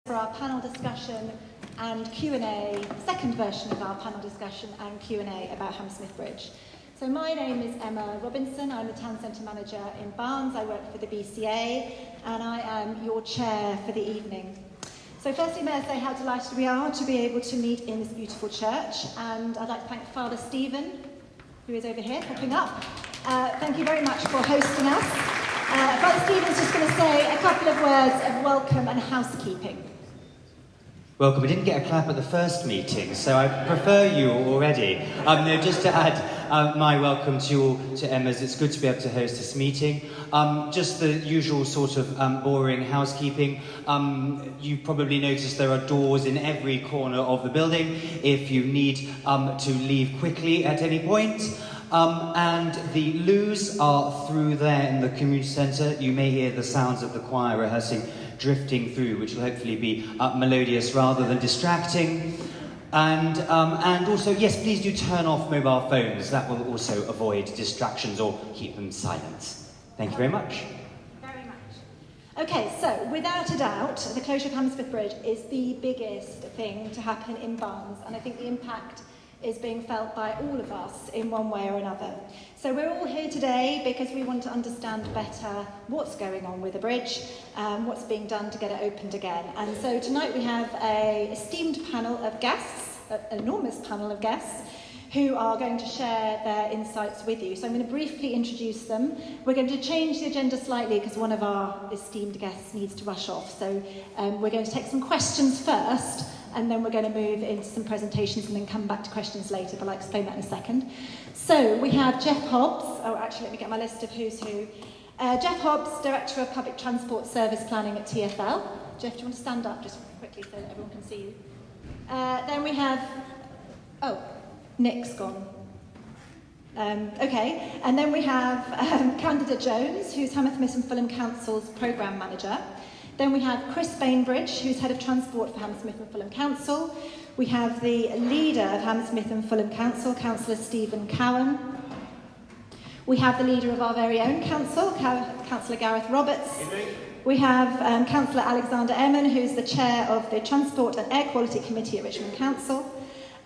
for our panel discussion and Q&A, second version of our panel discussion and Q&A about Hammersmith Bridge. So my name is Emma Robinson. I'm the Town Centre Manager in Barnes. I work for the BCA and I am your chair for the evening. So firstly, may I say how delighted we are to be able to meet in this beautiful church, and I'd like to thank Father Stephen, who is over here, popping up. Thank you very much for hosting us. Father Stephen's just going to say a couple of words of welcome and housekeeping. Welcome. We didn't get a clap at the first meeting, so I prefer you already. No, just to add my welcome to you all to Emma's. It's good to be able to host this meeting. Just the usual sort of boring housekeeping. You probably noticed there are doors in every corner of the building if you need to leave quickly at any point. And the loos are through there in the community centre. You may hear the sounds of the choir rehearsing drifting through, which will hopefully be melodious rather than distracting. And also, yes, please do turn off mobile phones. That will also avoid distractions or keep them silent. Thank you very much. Very much. Okay, so without a doubt, the closure of Hammersmith Bridge is the biggest thing to happen in Barnes, and I think the impact is being felt by all of us in one way or another. So we're all here today because we want to understand better what's going on with the bridge, what's being done to get it opened again. And so tonight we have an esteemed panel of guests, an enormous panel of guests, who are going to share their insights with you. So I'm going to briefly introduce them. We're going to change the agenda slightly because one of our esteemed guests needs to rush off. So we're going to take some questions first, and then we're going to move into some presentations and then come back to questions later, but I'll explain that in a second. So we have Jeff Hobbs. Oh, actually, let me get my list of who's who. Jeff Hobbs, Director of Public Transport Service Planning at TfL. Jeff, do you want to stand up just quickly so that everyone can see you? Then we have... Oh, Nick's gone. Okay, and then we have Candida Jones, who's Hammersmith and Fulham Council's Programme Manager. Then we have Chris Bainbridge, who's Head of Transport for Hammersmith and Fulham Council. We have the leader of Hammersmith and Fulham Council, Councillor Stephen Cowan. We have the leader of our very own council, Councillor Gareth Roberts. We have Councillor Alexander Eamon, who's the chair of the Transport and Air Quality Committee at Richmond Council.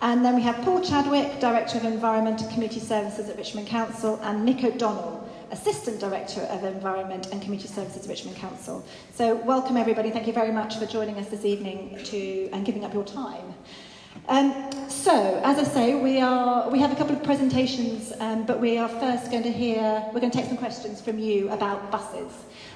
And then we have Paul Chadwick, Director of Environment and Community Services at Richmond Council, and Nick O'Donnell, Assistant Director of Environment and Community Services at Richmond Council. So welcome everybody, thank you very much for joining us this evening and giving up your time. So, as I say, we have a couple of presentations, but we are first going to take some questions from you about buses.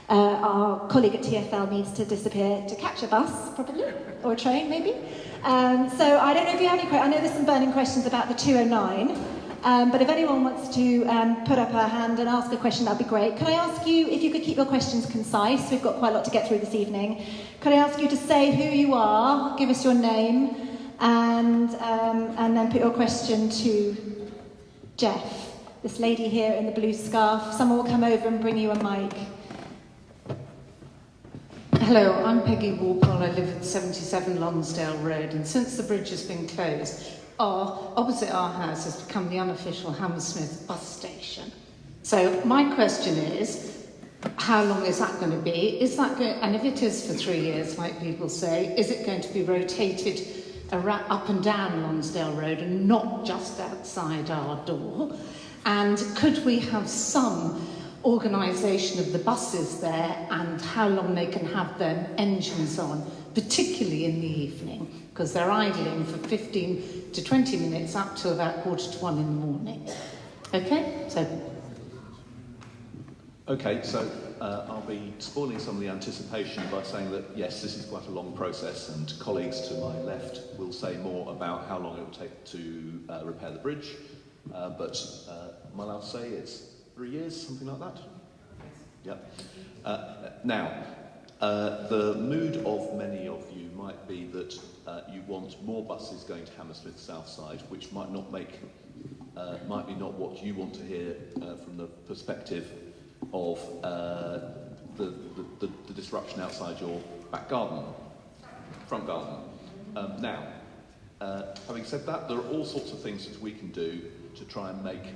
Our colleague at TfL needs to disappear to catch a bus, probably, or a train maybe. So I don't know if you have any questions. I know there's some burning questions about the 209. But if anyone wants to put up her hand and ask a question, that'd be great. Could I ask you if you could keep your questions concise? We've got quite a lot to get through this evening. Could I ask you to say who you are, give us your name, and then put your question to Jeff, this lady here in the blue scarf. Someone will come over and bring you a mic. Hello, I'm Peggy Walpole. I live at 77 Lonsdale Road, and since the bridge has been closed, opposite our house has become the unofficial Hammersmith bus station. So my question is, how long is that going to be? And if it is for 3 years, like people say, is it going to be rotated up and down Lonsdale Road and not just outside our door? And could we have some organisation of the buses there and how long they can have their engines on, particularly in the evening, because they're idling for 15 to 20 minutes up to about 1:45 in the morning. Okay, so I'll be spoiling some of the anticipation by saying that yes, this is quite a long process, and colleagues to my left will say more about how long it will take to repair the bridge, but am I allowed to say it's 3 years, something like that? Yep. Now, the mood of many of you might be that you want more buses going to Hammersmith South Side, which might be not what you want to hear from the perspective of the disruption outside your back garden, front garden. Now, having said that, there are all sorts of things that we can do to try and make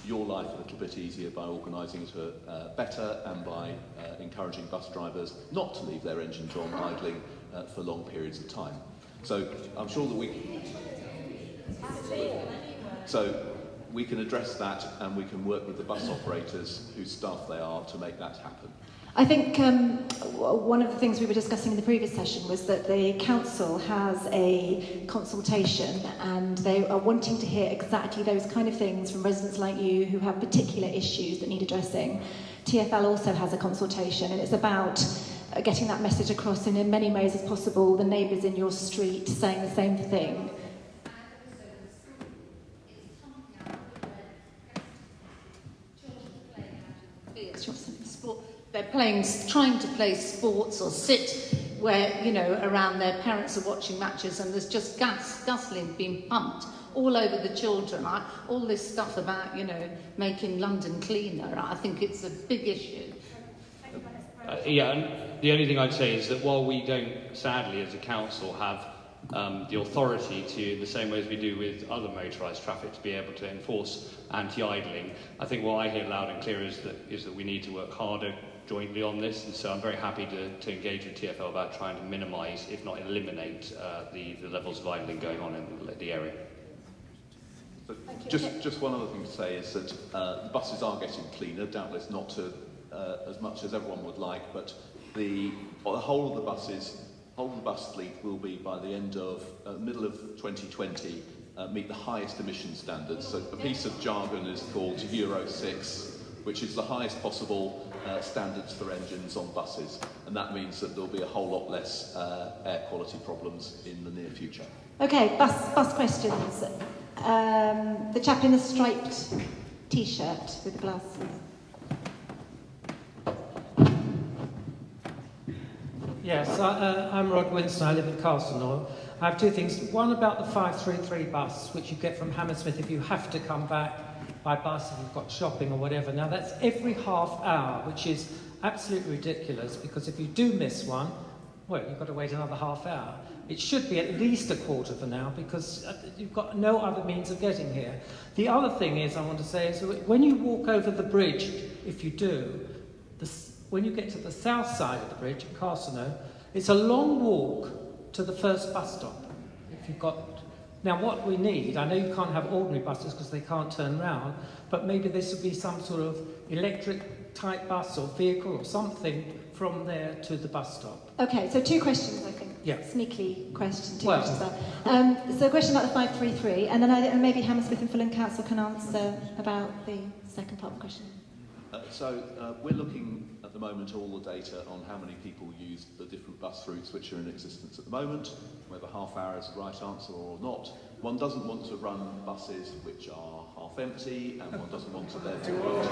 your life a little bit easier by organising it better and by encouraging bus drivers not to leave their engines on idling for long periods of time. So I'm sure that we can address that, and we can work with the bus operators whose staff they are to make that happen. I think one of the things we were discussing in the previous session was that the council has a consultation, and they are wanting to hear exactly those kind of things from residents like you who have particular issues that need addressing. TfL also has a consultation, and it's about getting that message across in many ways as possible, the neighbours in your street saying the same thing. They're trying to play sports or sit where, around their parents are watching matches, and there's just gasoline being pumped all over the children. All this stuff about, making London cleaner, I think it's a big issue. And the only thing I'd say is that while we don't, sadly, as a council, have the authority to, in the same way as we do with other motorised traffic, to be able to enforce anti-idling, I think what I hear loud and clear is that we need to work harder jointly on this, and so I'm very happy to engage with TfL about trying to minimise, if not eliminate, the levels of idling going on in the area. Just one other thing to say is that the buses are getting cleaner, doubtless not to as much as everyone would like, but the whole of the bus fleet will be, by the end of middle of 2020, meet the highest emission standards. So a piece of jargon is called Euro 6, which is the highest possible standards for engines on buses, and that means that there'll be a whole lot less air quality problems in the near future. Okay, bus questions. The chap in the striped T-shirt with the glasses. Yes, I'm Rod Winston, I live in Castleknoll. I have two things. One about the 533 bus, which you get from Hammersmith if you have to come back by bus if you've got shopping or whatever. Now that's every half hour, which is absolutely ridiculous, because if you do miss one, well, you've got to wait another half hour. It should be at least a quarter of an hour, because you've got no other means of getting here. The other thing is, I want to say, is when you walk over the bridge, if you do, when you get to the south side of the bridge in Castleknoll, it's a long walk to the first bus stop. If you've got... Now, what we need, I know you can't have ordinary buses because they can't turn round, but maybe this would be some sort of electric type bus or vehicle or something from there to the bus stop. Okay, so two questions, I think. Yeah. Sneaky question, two questions there. So a question about the 533, and then maybe Hammersmith and Fulham Council can answer about the second part of the question. We're looking at the moment all the data on how many people use the different bus routes which are in existence at the moment, whether half hour is the right answer or not. One doesn't want to run buses which are half empty, and one doesn't want to therefore at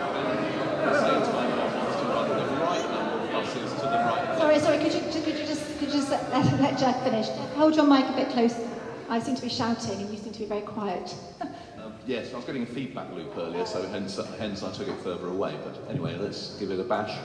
the same time one wants to run the right number of buses to the right. Sorry, could you just let Jeff finish? Hold your mic a bit closer. I seem to be shouting and you seem to be very quiet. Yes, I was getting a feedback loop earlier, so hence I took it further away. But anyway, let's give it a bash.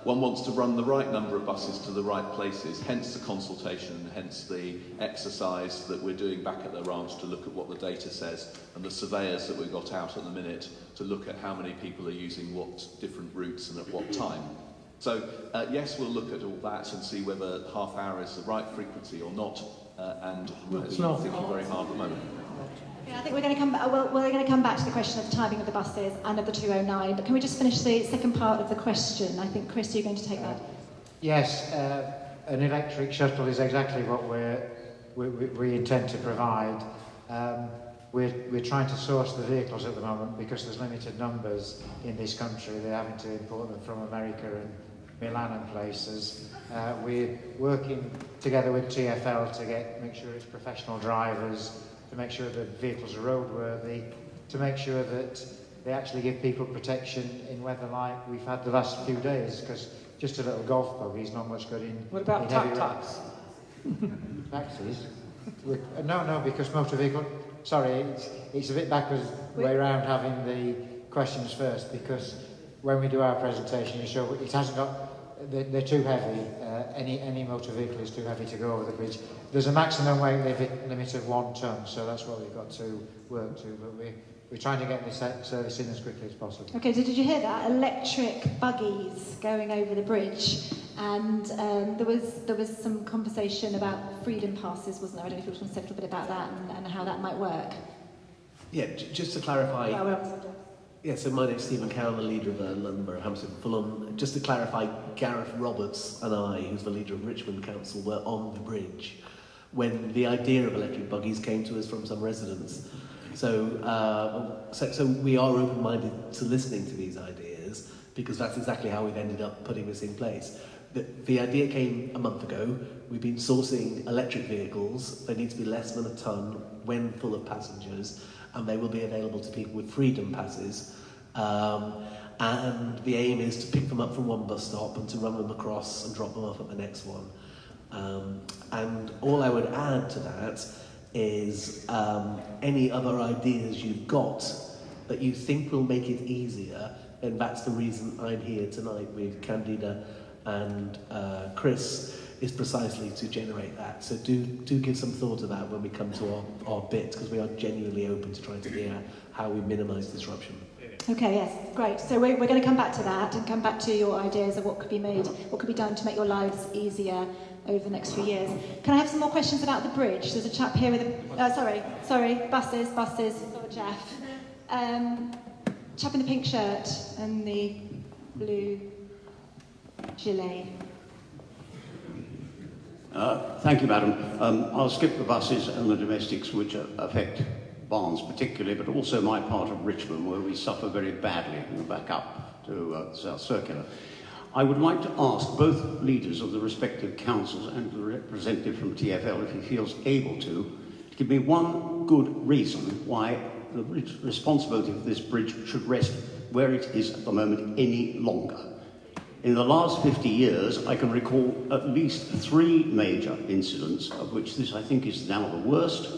One wants to run the right number of buses to the right places, hence the consultation, hence the exercise that we're doing back at the ranch to look at what the data says, and the surveyors that we've got out at the minute to look at how many people are using what different routes and at what time. So yes, we'll look at all that and see whether half hour is the right frequency or not, and we'll be thinking very hard at the moment. Yeah, I think we're going to come back. Well, we're going to come back to the question of the timing of the buses and of the 209. But can we just finish the second part of the question? I think, Chris, you're going to take that. Yes, an electric shuttle is exactly what we intend to provide. We're trying to source the vehicles at the moment because there's limited numbers in this country. They're having to import them from America and Milan and places. We're working together with TfL to make sure it's professional drivers, to make sure the vehicles are roadworthy, to make sure that they actually give people protection in weather like we've had the last few days, because just a little golf buggy is not much good in... What about tuk-tuks? Taxis? No, because motor vehicle... Sorry, it's a bit backwards way around having the questions first, because when we do our presentation, you show it hasn't got... They're too heavy. Any motor vehicle is too heavy to go over the bridge. There's a maximum weight limit of 1 tonne, so that's what we've got to work to. But we're trying to get this service in as quickly as possible. Okay, so did you hear that? Electric buggies going over the bridge, and there was some conversation about freedom passes, wasn't there? I don't know if you want to say a little bit about that and how that might work. Yeah, just to clarify. Well, we're on the subject. Yeah, so my name's Stephen Cowan, the leader of London Borough, Hammersmith and Fulham. Just to clarify, Gareth Roberts and I, who's the leader of Richmond Council, were on the bridge when the idea of electric buggies came to us from some residents. So we are open-minded to listening to these ideas, because that's exactly how we've ended up putting this in place. The idea came a month ago. We've been sourcing electric vehicles. They need to be less than a tonne when full of passengers, and they will be available to people with freedom passes. And the aim is to pick them up from one bus stop and to run them across and drop them off at the next one. And all I would add to that is any other ideas you've got that you think will make it easier, then that's the reason I'm here tonight with Candida and Chris, is precisely to generate that. So do give some thought to that when we come to our bit, because we are genuinely open to trying to hear how we minimise disruption. Okay, yes, great. So we're going to come back to that and come back to your ideas of what could be made, what could be done to make your lives easier over the next few years. Can I have some more questions about the bridge? There's a chap here with a... sorry, buses, for Jeff. Chap in the pink shirt and the blue gilet. Thank you, Madam. I'll skip the buses and the domestics, which affect Barnes particularly, but also my part of Richmond, where we suffer very badly in the back up to South Circular. I would like to ask both leaders of the respective councils and the representative from TfL, if he feels able to give me one good reason why the responsibility for this bridge should rest where it is at the moment any longer. In the last 50 years, I can recall at least 3 major incidents, of which this I think is now the worst,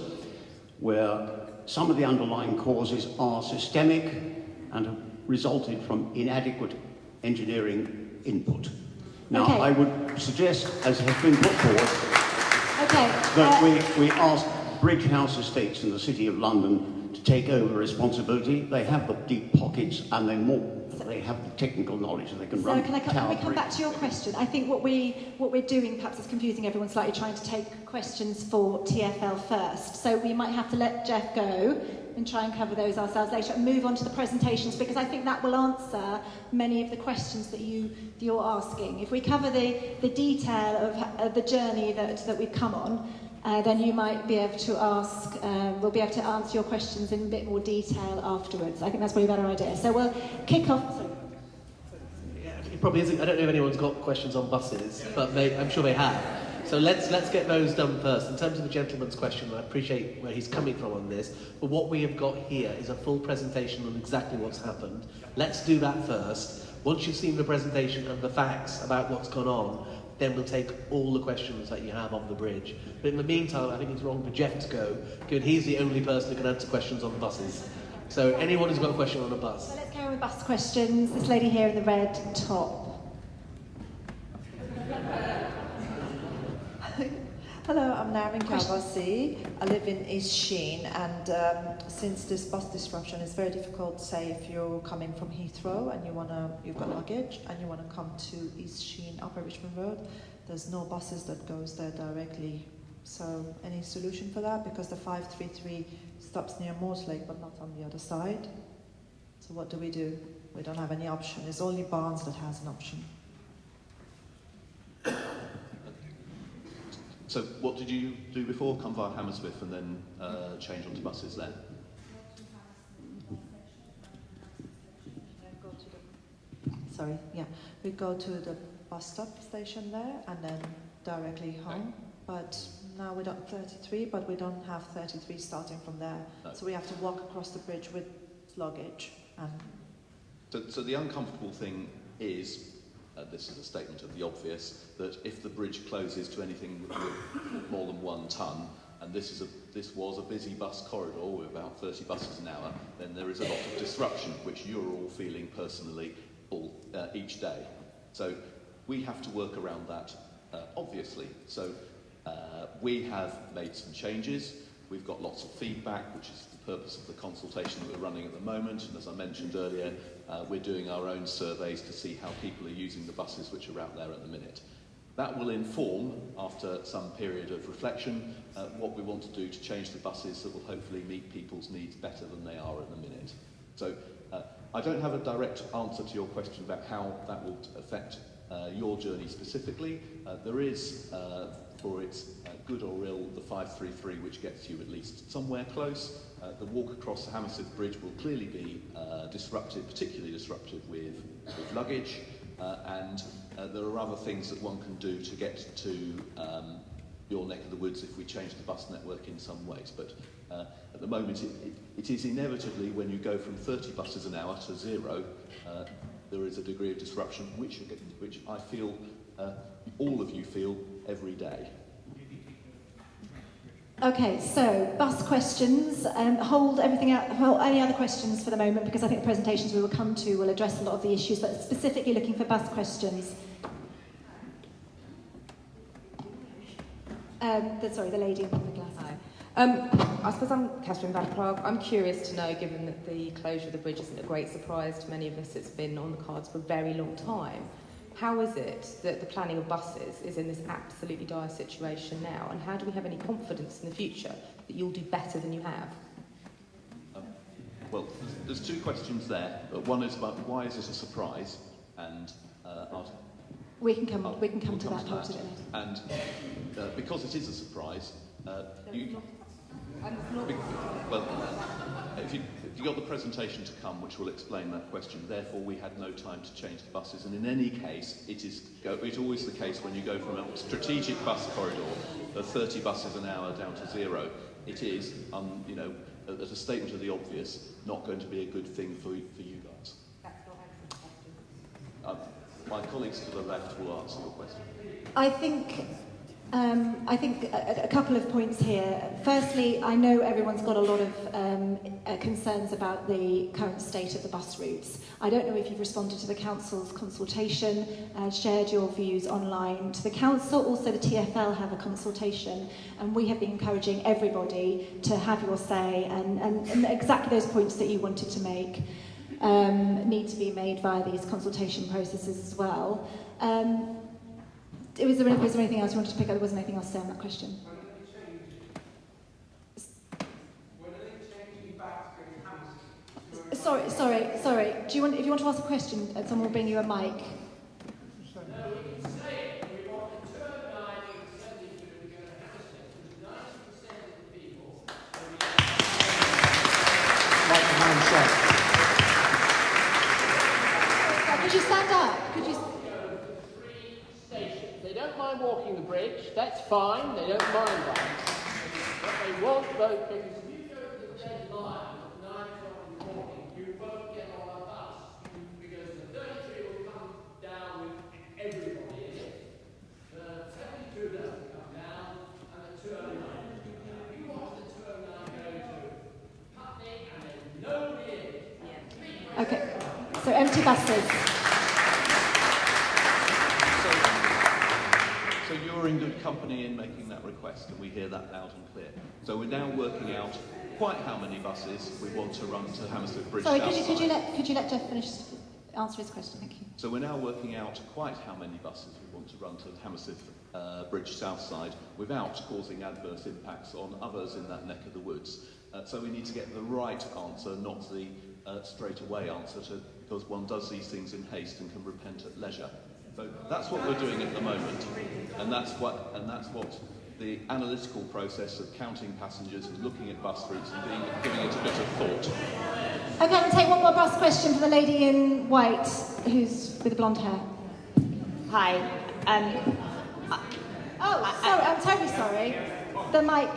where some of the underlying causes are systemic and have resulted from inadequate engineering input. Now, Okay. I would suggest, as has been put forward, that we ask Bridge House Estates in the City of London to take over responsibility. They have the deep pockets and they have the technical knowledge and they can run Can we tower come back bridges. to your question? I think what we're doing perhaps is confusing everyone slightly, trying to take questions for TfL first. So we might have to let Jeff go and try and cover those ourselves later and move on to the presentations, because I think that will answer many of the questions that you're asking. If we cover the detail of the journey that we've come on, then you might be able to ask, we'll be able to answer your questions in a bit more detail afterwards. I think that's probably a better idea. So we'll kick off. Sorry. Yeah, it probably isn't. I don't know if anyone's got questions on buses, but I'm sure they have. So let's get those done first. In terms of the gentleman's question, I appreciate where he's coming from on this, but what we have got here is a full presentation on exactly what's happened. Let's do that first. Once you've seen the presentation and the facts about what's gone on, then we'll take all the questions that you have on the bridge. But in the meantime, I think it's wrong for Jeff to go, given he's the only person who can answer questions on buses. So anyone who's got a question on a bus. So let's carry on with bus questions. This lady here in the red top. Hello, I'm Narvin Kawasi. I live in East Sheen, and since this bus disruption, it's very difficult to say if you're coming from Heathrow and you've got luggage and you want to come to East Sheen, Upper Richmond Road. There's no buses that goes there directly. So any solution for that? Because the 533 stops near Morslake, but not on the other side. So what do? We don't have any option. It's only Barnes that has an option. So what did you do before? Come via Hammersmith and then change onto buses then? We go to the bus stop station there and then directly home. But now we don't 33, but we don't have 33 starting from there. No. So we have to walk across the bridge with luggage. So the uncomfortable thing is, this is a statement of the obvious, that if the bridge closes to anything with more than 1 tonne, and this was a busy bus corridor with about 30 buses an hour, then there is a lot of disruption, which you're all feeling personally each day. So we have to work around that, obviously. So we have made some changes. We've got lots of feedback, which is the purpose of the consultation that we're running at the moment. And as I mentioned earlier, we're doing our own surveys to see how people are using the buses which are out there at the minute. That will inform, after some period of reflection, what we want to do to change the buses that will hopefully meet people's needs better than they are at the minute. So I don't have a direct answer to your question about how that will affect your journey specifically. There is, for its good or ill, the 533, which gets you at least somewhere close. The walk across the Hammersmith Bridge will clearly be disruptive, particularly disruptive with luggage, and there are other things that one can do to get to your neck of the woods if we change the bus network in some ways. But at the moment, it is inevitably, when you go from 30 buses an hour to 0, there is a degree of disruption, which I feel all of you feel every day. Okay, so bus questions. Hold everything out. Hold any other questions for the moment, because I think the presentations we will come to will address a lot of the issues, but specifically looking for bus questions. Sorry, the lady in the glass. Hi. I suppose I'm Catherine Van Prague. I'm curious to know, given that the closure of the bridge isn't a great surprise to many of us, it's been on the cards for a very long time. How is it that the planning of buses is in this absolutely dire situation now, and how do we have any confidence in the future that you'll do better than you have? Well, there's two questions there. One is about why is this a surprise, and we can come to that. And because it is a surprise, if you got the presentation to come, which will explain that question. Therefore, we had no time to change the buses, and in any case, it's always the case when you go from a strategic bus corridor of 30 buses an hour down to 0. It is, as a statement of the obvious, not going to be a good thing for you guys. My colleagues to the left will answer your question. I think a couple of points here. Firstly, I know everyone's got a lot of concerns about the current state of the bus routes. I don't know if you've responded to the council's consultation, shared your views online to the council. Also, the TfL have a consultation, and we have been encouraging everybody to have your say, and exactly those points that you wanted to make need to be made via these consultation processes as well. Was there anything else you wanted to pick up? There wasn't anything else to say on that question. Sorry. If you want to ask a question, someone will bring you a mic. Could you stand up? Could you? They don't mind walking the bridge, that's fine, they don't mind that. But they won't vote, because if you go to the red line at 9 o'clock in the morning, you won't get on a bus, because the 33 will come down with everybody in it. The 72 doesn't come down, and the 209 doesn't come down. You watch the 209 go to Putney, and there's nobody in it. Yeah. Okay, so empty buses. So you're in good company in making that request, and we hear that loud and clear. So we're now working out quite how many buses we want to run to Hammersmith Bridge. Sorry, could you let Jeff finish answer his question? Thank you. So we're now working out quite how many buses we want to run to the Hammersmith Bridge south side without causing adverse impacts on others in that neck of the woods. So we need to get the right answer, not the straight-away answer, because one does these things in haste and can repent at leisure. So that's what we're doing at the moment, and that's what the analytical process of counting passengers and looking at bus routes and giving it a bit of thought. Okay, I'm going to take one more bus question from the lady in white, who's with the blonde hair. Hi. Sorry, I'm terribly sorry. The mic.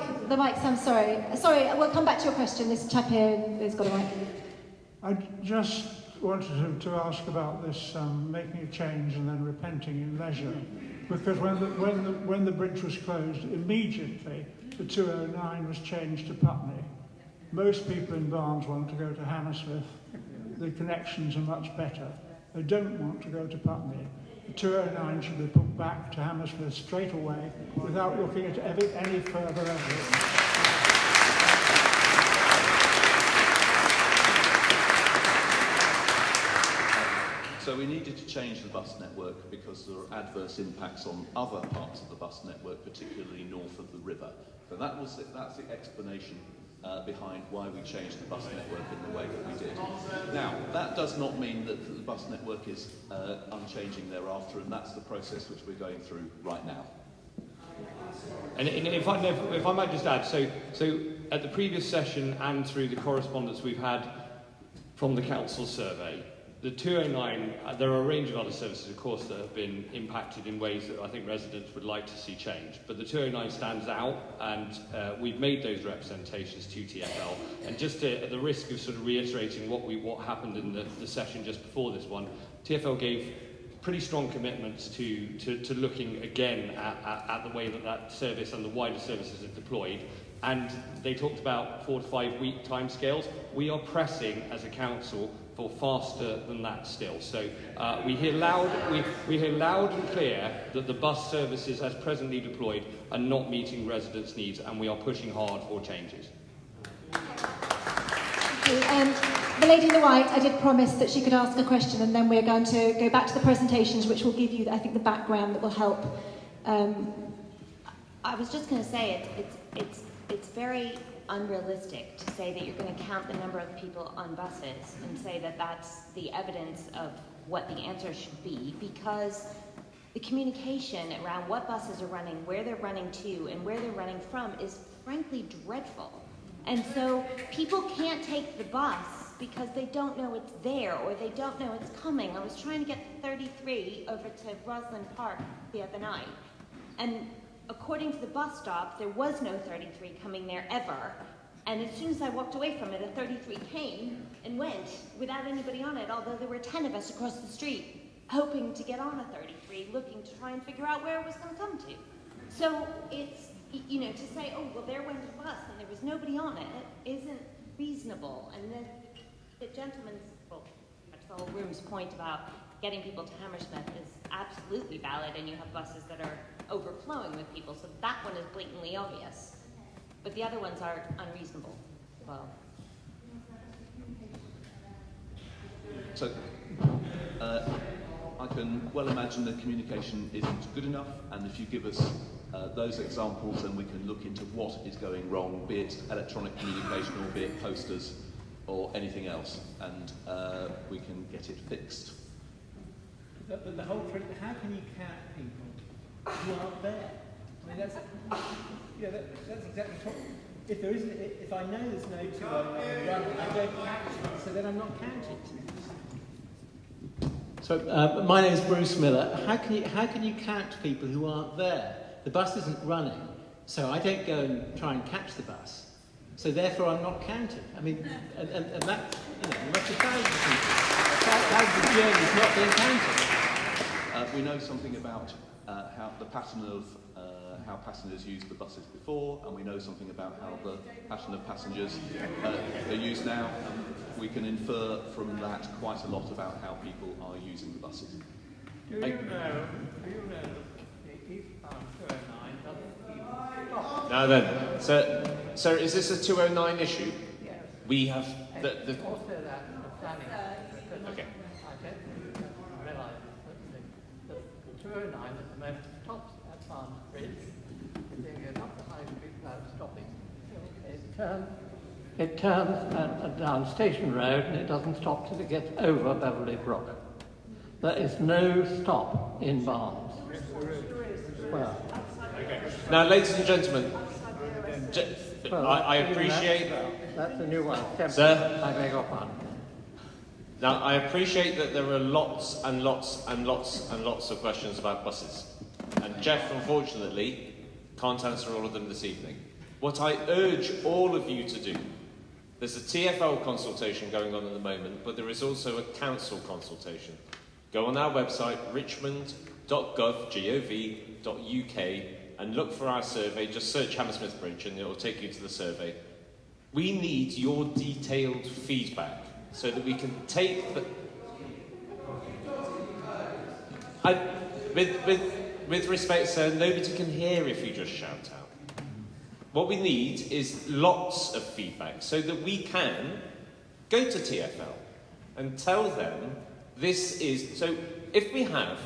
I'm sorry. Sorry, we'll come back to your question. This chap here has got a mic. I just wanted to ask about this making a change and then repenting in leisure, because when the bridge was closed, immediately the 209 was changed to Putney. Most people in Barnes want to go to Hammersmith. The connections are much better. They don't want to go to Putney. the 209 should be put back to Hammersmith straight away without looking at any further evidence. So we needed to change the bus network because there are adverse impacts on other parts of the bus network, particularly north of the river. So that's the explanation behind why we changed the bus network in the way that we did. Now, that does not mean that the bus network is unchanging thereafter, and that's the process which we're going through right now. And if I might just add, so at the previous session and through the correspondence we've had from the council survey, the 209, there are a range of other services, of course, that have been impacted in ways that I think residents would like to see change. But the 209 stands out, and we've made those representations to TfL. And just at the risk of sort of reiterating what happened in the session just before this one, TfL gave pretty strong commitments to looking again at the way that service and the wider services are deployed. And they talked about 4 to 5 week timescales. We are pressing as a council for faster than that still. So we hear loud and clear that the bus services as presently deployed are not meeting residents' needs, and we are pushing hard for changes. The lady in the white, I did promise that she could ask a question, and then we're going to go back to the presentations, which will give you, I think, the background that will help. I was just going to say it's very unrealistic to say that you're going to count the number of people on buses and say that that's the evidence of what the answer should be, because the communication around what buses are running, where they're running to, and where they're running from is frankly dreadful. And so people can't take the bus because they don't know it's there or they don't know it's coming. I was trying to get the 33 over to Roslyn Park the other night, and according to the bus stop, there was no 33 coming there ever. And as soon as I walked away from it, a 33 came and went without anybody on it, although there were 10 of us across the street hoping to get on a 33, looking to try and figure out where it was going to come to. So it's, you know, to say, oh, well, there went the bus and there was nobody on it, isn't reasonable. And then the gentleman's, well, the whole room's point about getting people to Hammersmith is absolutely valid, and you have buses that are overflowing with people, so that one is blatantly obvious. But the other ones are unreasonable. Well. So, I can well imagine that communication isn't good enough, and if you give us those examples, then we can look into what is going wrong, be it electronic communication or be it posters or anything else, and we can get it fixed. But the whole trick, how can you count people who aren't there? I mean, that's exactly what. If I know there's no 209 running, I don't count it, so then I'm not counting. So my name is Bruce Miller. How can you count people who aren't there? The bus isn't running, so I don't go and try and catch the bus. So therefore, I'm not counted. I mean, and that's, you know, there must be thousands of people. Thousands of journeys not being counted. We know something about how the pattern of how passengers used the buses before, and we know something about how the pattern of passengers are used now. And we can infer from that quite a lot about how people are using the buses. Do you know if 209 doesn't even stop? Now then, sir, is this a 209 issue? Yes. We have the Also that the planning. Okay. I don't realise that the 209 at the moment stops at Hammersmith Bridge. If they go up the High Street without stopping, it turns down Station Road and it doesn't stop till it gets over Beverley Brook. There is no stop in Barnes. Well, okay. Now, ladies and gentlemen, I appreciate that's a new one. Sir, I beg your pardon. Now, I appreciate that there are lots and lots and lots and lots of questions about buses. And Jeff, unfortunately, can't answer all of them this evening. What I urge all of you to do, there's a TfL consultation going on at the moment, but there is also a council consultation. Go on our website, richmond.gov.uk, and look for our survey. Just search Hammersmith Bridge and it will take you to the survey. We need your detailed feedback so that we can take the... with respect, sir, nobody can hear if you just shout out. What we need is lots of feedback so that we can go to TfL and tell them this is... So if we have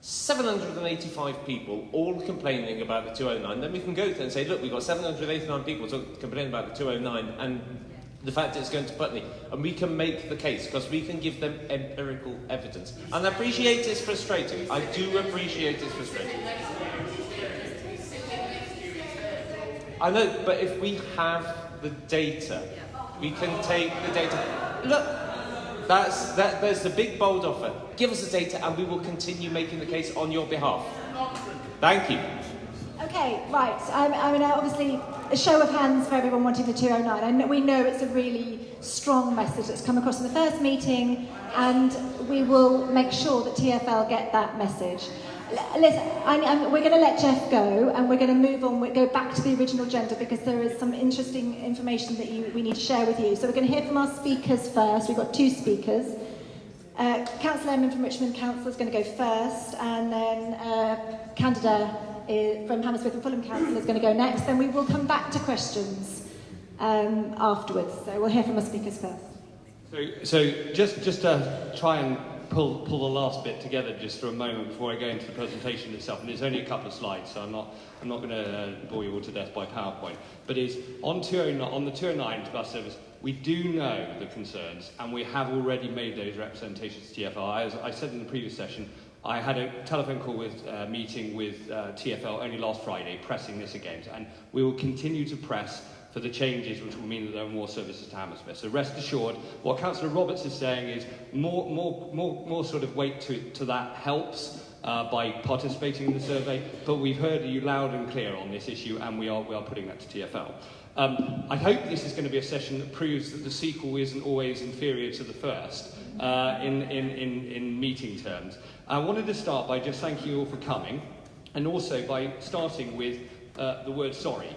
785 people all complaining about the 209, then we can go to them and say, look, we've got 789 people complaining about the 209 and the fact it's going to Putney. And we can make the case because we can give them empirical evidence. And I appreciate it's frustrating. I do appreciate it's frustrating. I know, but if we have the data, we can take the data. Look, there's the big bold offer. Give us the data and we will continue making the case on your behalf. Thank you. Okay, right. I mean, obviously, a show of hands for everyone wanting the 209. And we know it's a really strong message that's come across in the first meeting, and we will make sure that TfL get that message. Listen, we're going to let Jeff go, and we're going to move on. We'll go back to the original agenda because there is some interesting information that we need to share with you. So we're going to hear from our speakers first. We've got two speakers. Councillor Emin from Richmond Council is going to go first, and then Candida from Hammersmith and Fulham Council is going to go next. Then we will come back to questions afterwards. So we'll hear from our speakers first. So just to try and pull the last bit together just for a moment before I go into the presentation itself, and it's only a couple of slides, so I'm not going to bore you all to death by PowerPoint. But is on the 209 bus service, we do know the concerns, and we have already made those representations to TfL. As I said in the previous session, I had a telephone call with meeting with TfL only last Friday, pressing this again, and we will continue to press for the changes which will mean that there are more services to Hammersmith. So rest assured, what Councillor Roberts is saying is more sort of weight to that helps by participating in the survey, but we've heard you loud and clear on this issue, and we are putting that to TfL. I hope this is going to be a session that proves that the sequel isn't always inferior to the first in meeting terms. I wanted to start by just thanking you all for coming, and also by starting with the word sorry.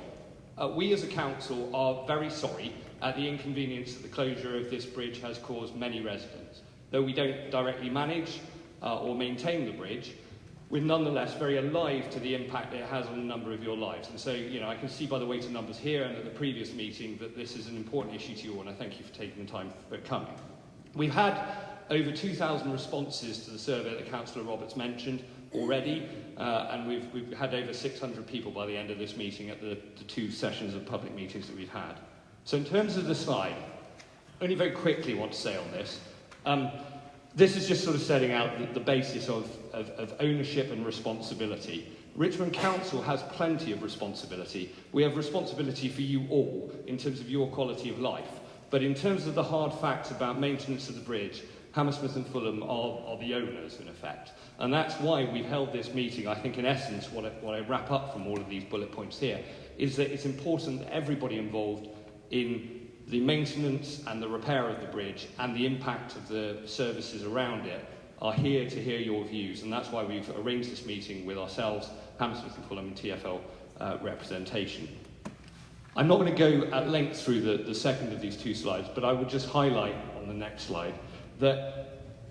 We as a council are very sorry at the inconvenience that the closure of this bridge has caused many residents. Though we don't directly manage or maintain the bridge, we're nonetheless very alive to the impact it has on a number of your lives. And so, I can see by the weight of numbers here and at the previous meeting that this is an important issue to you all, and I thank you for taking the time for coming. We've had over 2,000 responses to the survey that Councillor Roberts mentioned already, and we've had over 600 people by the end of this meeting at the two sessions of public meetings that we've had. So in terms of the slide, only very quickly want to say on this, this is just sort of setting out the basis of ownership and responsibility. Richmond Council has plenty of responsibility. We have responsibility for you all in terms of your quality of life. But in terms of the hard facts about maintenance of the bridge, Hammersmith and Fulham are the owners, in effect. And that's why we've held this meeting. I think, in essence, what I wrap up from all of these bullet points here is that it's important that everybody involved in the maintenance and the repair of the bridge and the impact of the services around it are here to hear your views. And that's why we've arranged this meeting with ourselves, Hammersmith and Fulham and TfL representation. I'm not going to go at length through the second of these two slides, but I would just highlight on the next slide that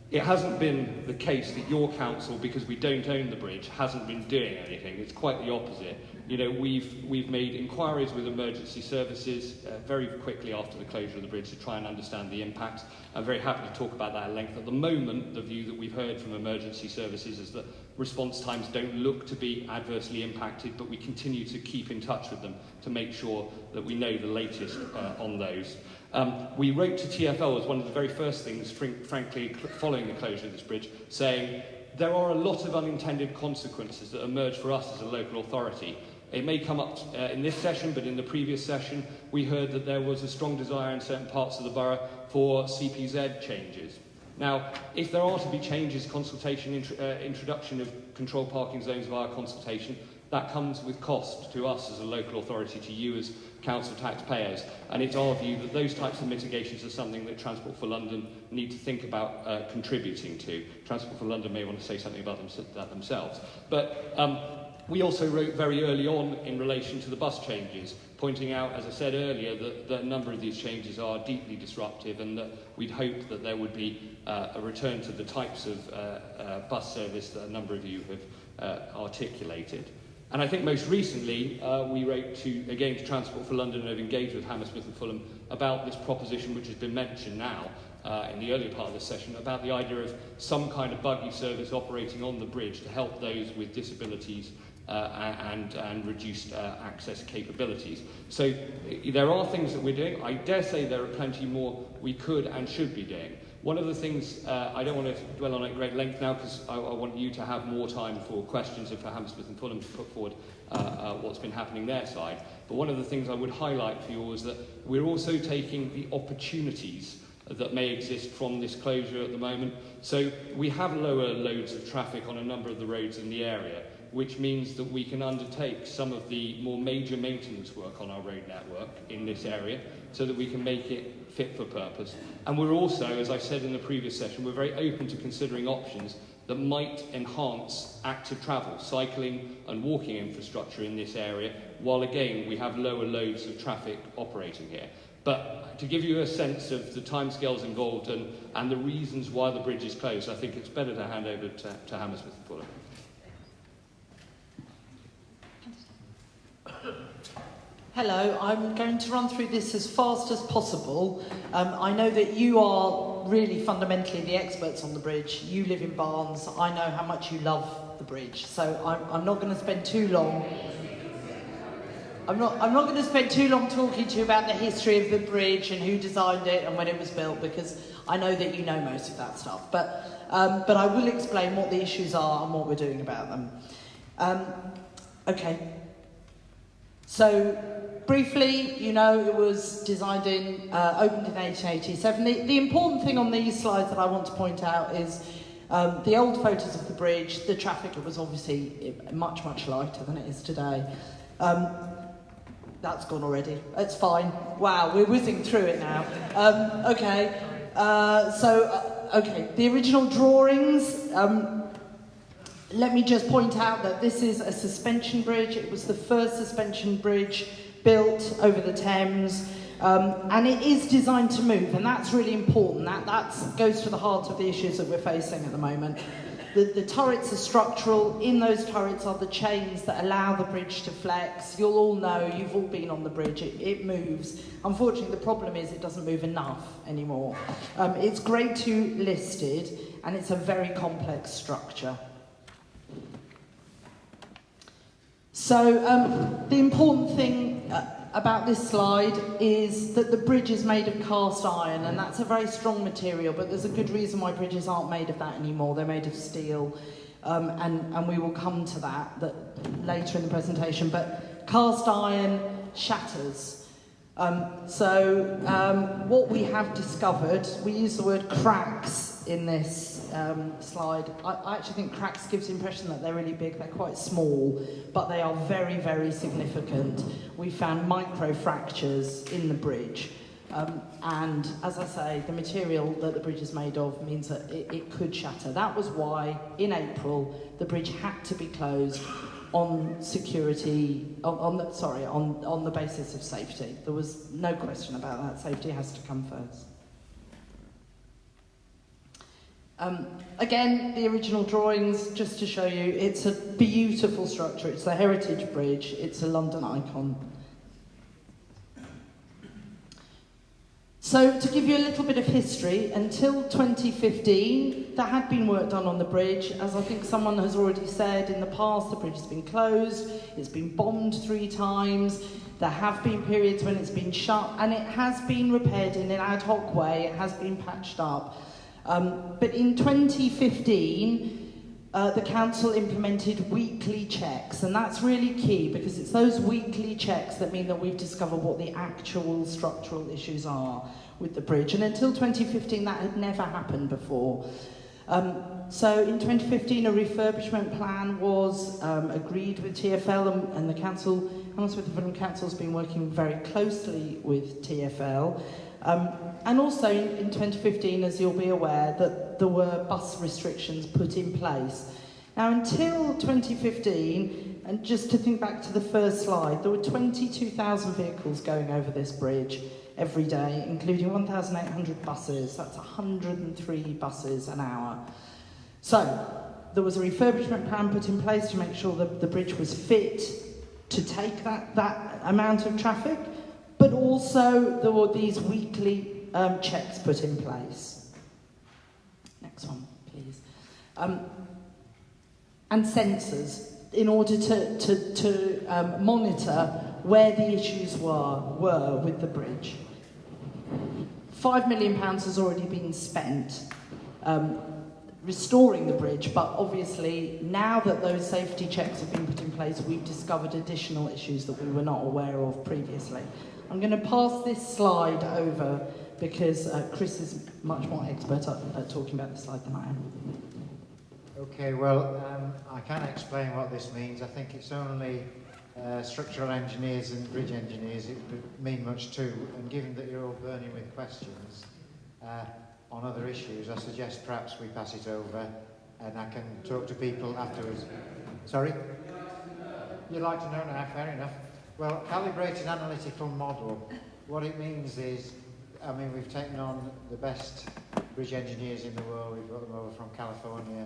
it hasn't been the case that your council, because we don't own the bridge, hasn't been doing anything. It's quite the opposite. We've made inquiries with emergency services very quickly after the closure of the bridge to try and understand the impact. I'm very happy to talk about that at length. At the moment, the view that we've heard from emergency services is that response times don't look to be adversely impacted, but we continue to keep in touch with them to make sure that we know the latest on those. We wrote to TfL as one of the very first things, frankly, following the closure of this bridge, saying there are a lot of unintended consequences that emerge for us as a local authority. It may come up in this session, but in the previous session, we heard that there was a strong desire in certain parts of the borough for CPZ changes. Now, if there are to be changes, consultation, introduction of controlled parking zones via consultation, that comes with cost to us as a local authority, to you as council taxpayers. And it's our view that those types of mitigations are something that Transport for London need to think about contributing to. Transport for London may want to say something about that themselves. But We also wrote very early on in relation to the bus changes, pointing out, as I said earlier, that a number of these changes are deeply disruptive and that we'd hope that there would be a return to the types of bus service that a number of you have articulated. And I think most recently we wrote to Transport for London and have engaged with Hammersmith and Fulham about this proposition which has been mentioned now in the earlier part of this session, about the idea of some kind of buggy service operating on the bridge to help those with disabilities and reduced access capabilities. So there are things that we're doing. I dare say there are plenty more we could and should be doing. One of the things, I don't want to dwell on at great length now because I want you to have more time for questions and for Hammersmith and Fulham to put forward what's been happening their side. But one of the things I would highlight for you all is that we're also taking the opportunities that may exist from this closure at the moment. So we have lower loads of traffic on a number of the roads in the area, which means that we can undertake some of the more major maintenance work on our road network in this area so that we can make it fit for purpose. And we're also, as I said in the previous session, we're very open to considering options that might enhance active travel, cycling and walking infrastructure in this area, while again we have lower loads of traffic operating here. But to give you a sense of the timescales involved and the reasons why the bridge is closed, I think it's better to hand over to Hammersmith and Fulham. Hello, I'm going to run through this as fast as possible. I know that you are really fundamentally the experts on the bridge. You live in Barnes. I know how much you love the bridge. So I'm not going to spend too long. I'm not going to spend too long talking to you about the history of the bridge and who designed it and when it was built, because I know that you know most of that stuff. But I will explain what the issues are and what we're doing about them. Okay. So, briefly, you know, it was designed opened in 1887. The important thing on these slides that I want to point out is the old photos of the bridge. The traffic was obviously much, much lighter than it is today. That's gone already. It's fine. Wow, we're whizzing through it now. Okay. Okay, the original drawings. Let me just point out that this is a suspension bridge. It was the first suspension bridge built over the Thames, and it is designed to move, and that's really important. That goes to the heart of the issues that we're facing at the moment. The turrets are structural. In those turrets are the chains that allow the bridge to flex. You'll all know, you've all been on the bridge, it moves. Unfortunately, the problem is it doesn't move enough anymore. It's grade 2 listed, and it's a very complex structure. So the important thing about this slide is that the bridge is made of cast iron, and that's a very strong material, but there's a good reason why bridges aren't made of that anymore. They're made of steel, and we will come to that later in the presentation. But cast iron shatters. What we have discovered, we use the word cracks in this slide. I actually think cracks gives the impression that they're really big. They're quite small, but they are very, very significant. We found micro fractures in the bridge. And as I say, the material that the bridge is made of means that it could shatter. That was why, in April, the bridge had to be closed on security, on the basis of safety. There was no question about that. Safety has to come first. Again, the original drawings, just to show you, it's a beautiful structure. It's the Heritage Bridge. It's a London icon. So, to give you a little bit of history, until 2015, there had been work done on the bridge. As I think someone has already said, in the past, the bridge has been closed, it's been bombed 3 times, there have been periods when it's been shut, and it has been repaired in an ad hoc way, it has been patched up. But in 2015, the council implemented weekly checks, and that's really key because it's those weekly checks that mean that we've discovered what the actual structural issues are with the bridge. And until 2015, that had never happened before. So in 2015, a refurbishment plan was agreed with TfL, and the council, Hammersmith and Fulham Council, has been working very closely with TfL. And also in 2015, as you'll be aware, that there were bus restrictions put in place. Now, until 2015, And just to think back to the first slide, there were 22,000 vehicles going over this bridge every day, including 1,800 buses. That's 103 buses an hour. So there was a refurbishment plan put in place to make sure that the bridge was fit to take that amount of traffic, but also there were these weekly checks put in place. Next one, please. And sensors in order to monitor where the issues were with the bridge. £5 million has already been spent restoring the bridge, but obviously now that those safety checks have been put in place, we've discovered additional issues that we were not aware of previously. I'm going to pass this slide over because Chris is much more expert at talking about this slide than I am. Okay, well, I can explain what this means. I think it's only structural engineers and bridge engineers it would mean much too, and given that you're all burning with questions on other issues, I suggest perhaps we pass it over and I can talk to people afterwards. Sorry? You'd like to know now, fair enough. Well, calibrated analytical model, what it means is, I mean, we've taken on the best bridge engineers in the world. We've got them over from California.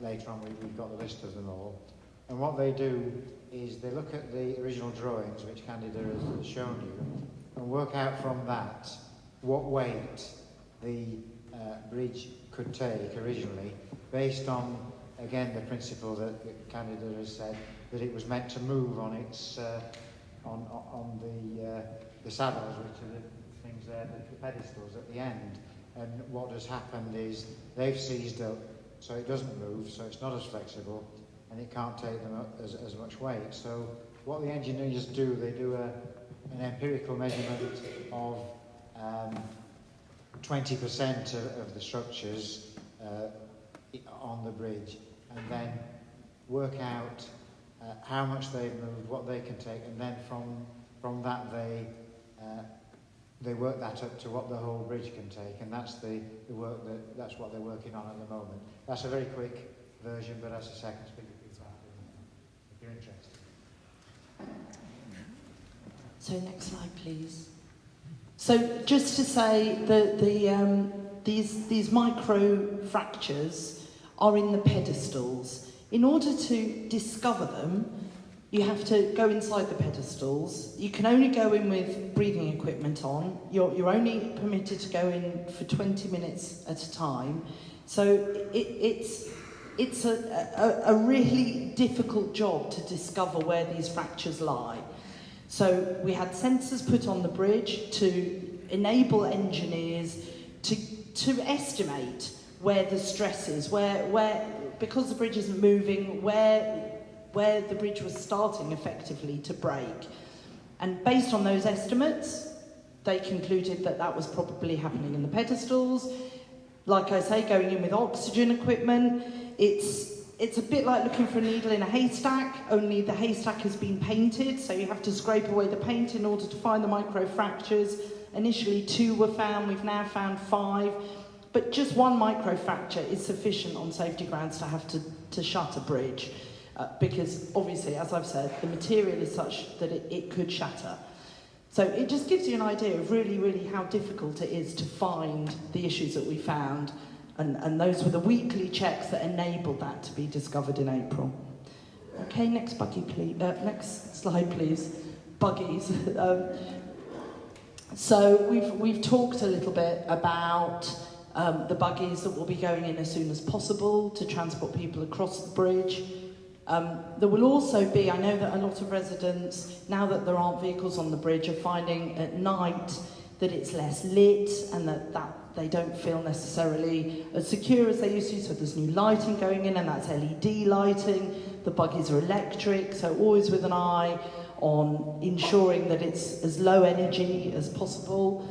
Later on, we've got the list of them all. And what they do is they look at the original drawings, which Candida has shown you, and work out from that what weight the bridge could take originally, based on, again, the principle that Candida has said, that it was meant to move on its on the saddles, which are the things there, the pedestals at the end. And what has happened is they've seized up, so it doesn't move, so it's not as flexible, and it can't take them up as much weight. So what the engineers do, they do an empirical measurement of 20% of the structures on the bridge, and then work out how much they've moved, what they can take, and then from that they work that up to what the whole bridge can take, and that's the work that's what they're working on at the moment. That's a very quick version, but as I say, I can speak to people after if you're interested. So next slide, please. So just to say that these micro fractures are in the pedestals. In order to discover them, you have to go inside the pedestals. You can only go in with breathing equipment on. You're only permitted to go in for 20 minutes at a time. So it's a really difficult job to discover where these fractures lie. So we had sensors put on the bridge to enable engineers to estimate where the stress is, where because the bridge isn't moving, where the bridge was starting effectively to break. And based on those estimates, they concluded that that was probably happening in the pedestals. Like I say, going in with oxygen equipment, it's a bit like looking for a needle in a haystack, only the haystack has been painted, so you have to scrape away the paint in order to find the microfractures. Initially 2 were found, we've now found 5, but just 1 microfracture is sufficient on safety grounds to have to shut a bridge, because obviously, as I've said, the material is such that it could shatter. So it just gives you an idea of really, really how difficult it is to find the issues that we found. And those were the weekly checks that enabled that to be discovered in April. Okay, next slide, please. Buggies. So we've talked a little bit about the buggies that will be going in as soon as possible to transport people across the bridge. There will also be, I know that a lot of residents, now that there aren't vehicles on the bridge, are finding at night that it's less lit and that they don't feel necessarily as secure as they used to. So there's new lighting going in, and that's LED lighting. The buggies are electric, so always with an eye on ensuring that it's as low energy as possible.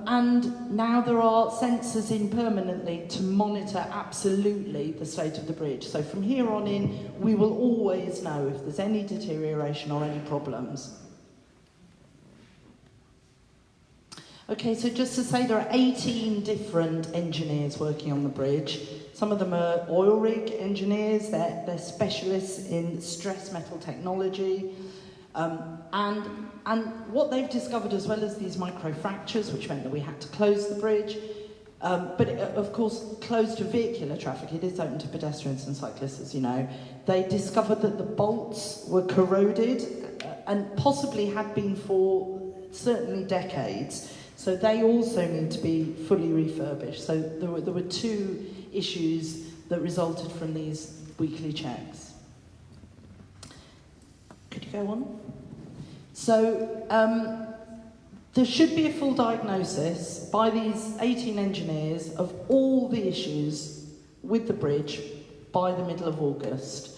And now there are sensors in permanently to monitor absolutely the state of the bridge. So from here on in, we will always know if there's any deterioration or any problems. Okay, so just to say there are 18 different engineers working on the bridge. Some of them are oil rig engineers, they're specialists in stress metal technology. And what they've discovered, as well as these microfractures, which meant that we had to close the bridge, but it, of course, closed to vehicular traffic. It is open to pedestrians and cyclists, as you know. They discovered that the bolts were corroded and possibly had been for certainly decades. So they also need to be fully refurbished. So there were two issues that resulted from these weekly checks. Could you go on? So there should be a full diagnosis by these 18 engineers of all the issues with the bridge by the middle of August.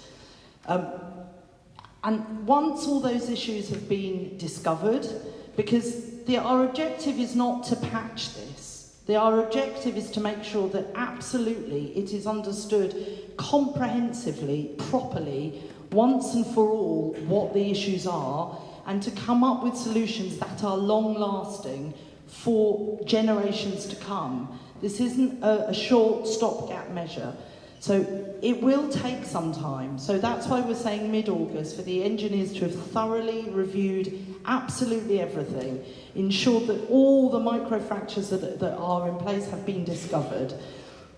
And once all those issues have been discovered, because our objective is not to patch this. Our objective is to make sure that absolutely it is understood comprehensively, properly, once and for all, what the issues are, and to come up with solutions that are long-lasting for generations to come. This isn't a short stopgap measure. So it will take some time. So that's why we're saying mid-August, for the engineers to have thoroughly reviewed absolutely everything, ensured that all the microfractures that are in place have been discovered.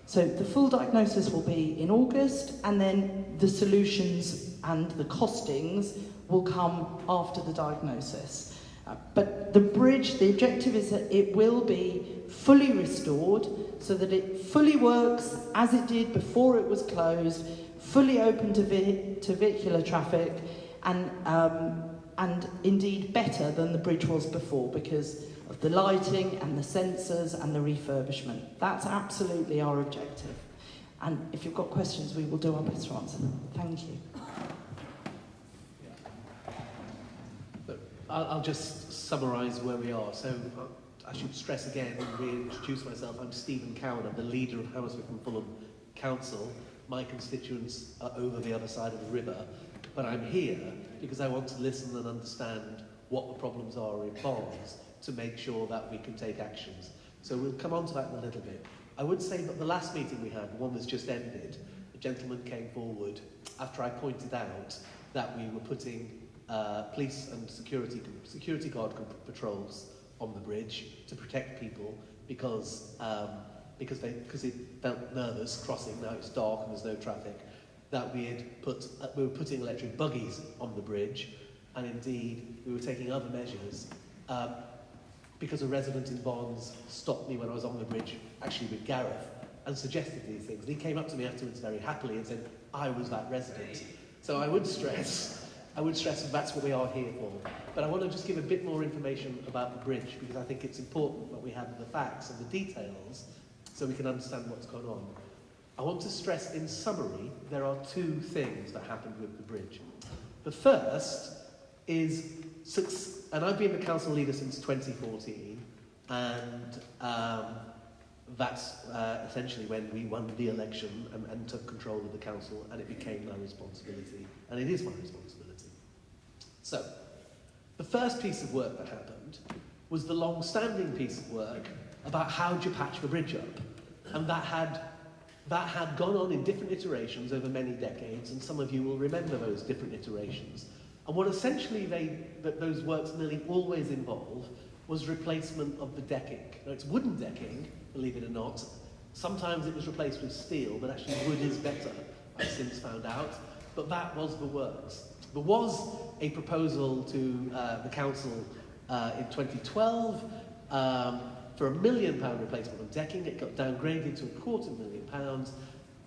So the full diagnosis will be in August, and then the solutions and the costings will come after the diagnosis. But the bridge, the objective is that it will be fully restored so that it fully works as it did before it was closed, fully open to vehicular traffic, and indeed better than the bridge was before because of the lighting and the sensors and the refurbishment. That's absolutely our objective. And if you've got questions, we will do our best to answer them. Thank you. I'll just summarise where we are. So I should stress again and reintroduce myself. I'm Stephen Cowan. I'm the leader of Hammersmith and Fulham Council. My constituents are over the other side of the river, but I'm here because I want to listen and understand what the problems are in Barnes to make sure that we can take actions. So we'll come on to that in a little bit. I would say that the last meeting we had, the one that's just ended, a gentleman came forward after I pointed out that we were putting police and security guard patrols on the bridge to protect people because it felt nervous crossing. Now it's dark and there's no traffic. That we were putting electric buggies on the bridge, and indeed we were taking other measures because a resident in Barnes stopped me when I was on the bridge, actually with Gareth, and suggested these things. And he came up to me afterwards very happily and said, I was that resident. So I would stress that's what we are here for. But I want to just give a bit more information about the bridge because I think it's important that we have the facts and the details so we can understand what's gone on. I want to stress in summary, there are two things that happened with the bridge. The first is, and I've been the council leader since 2014, and that's essentially when we won the election and took control of the council, and it became my responsibility, and it is my responsibility. So, the first piece of work that happened was the long-standing piece of work about how do you patch the bridge up, and that had gone on in different iterations over many decades, and some of you will remember those different iterations. And what essentially those works nearly always involve was replacement of the decking. Now, it's wooden decking, believe it or not. Sometimes it was replaced with steel, but actually wood is better, I've since found out. But that was the works. There was a proposal to the council in 2012 for £1 million replacement of decking. It got downgraded to £250,000,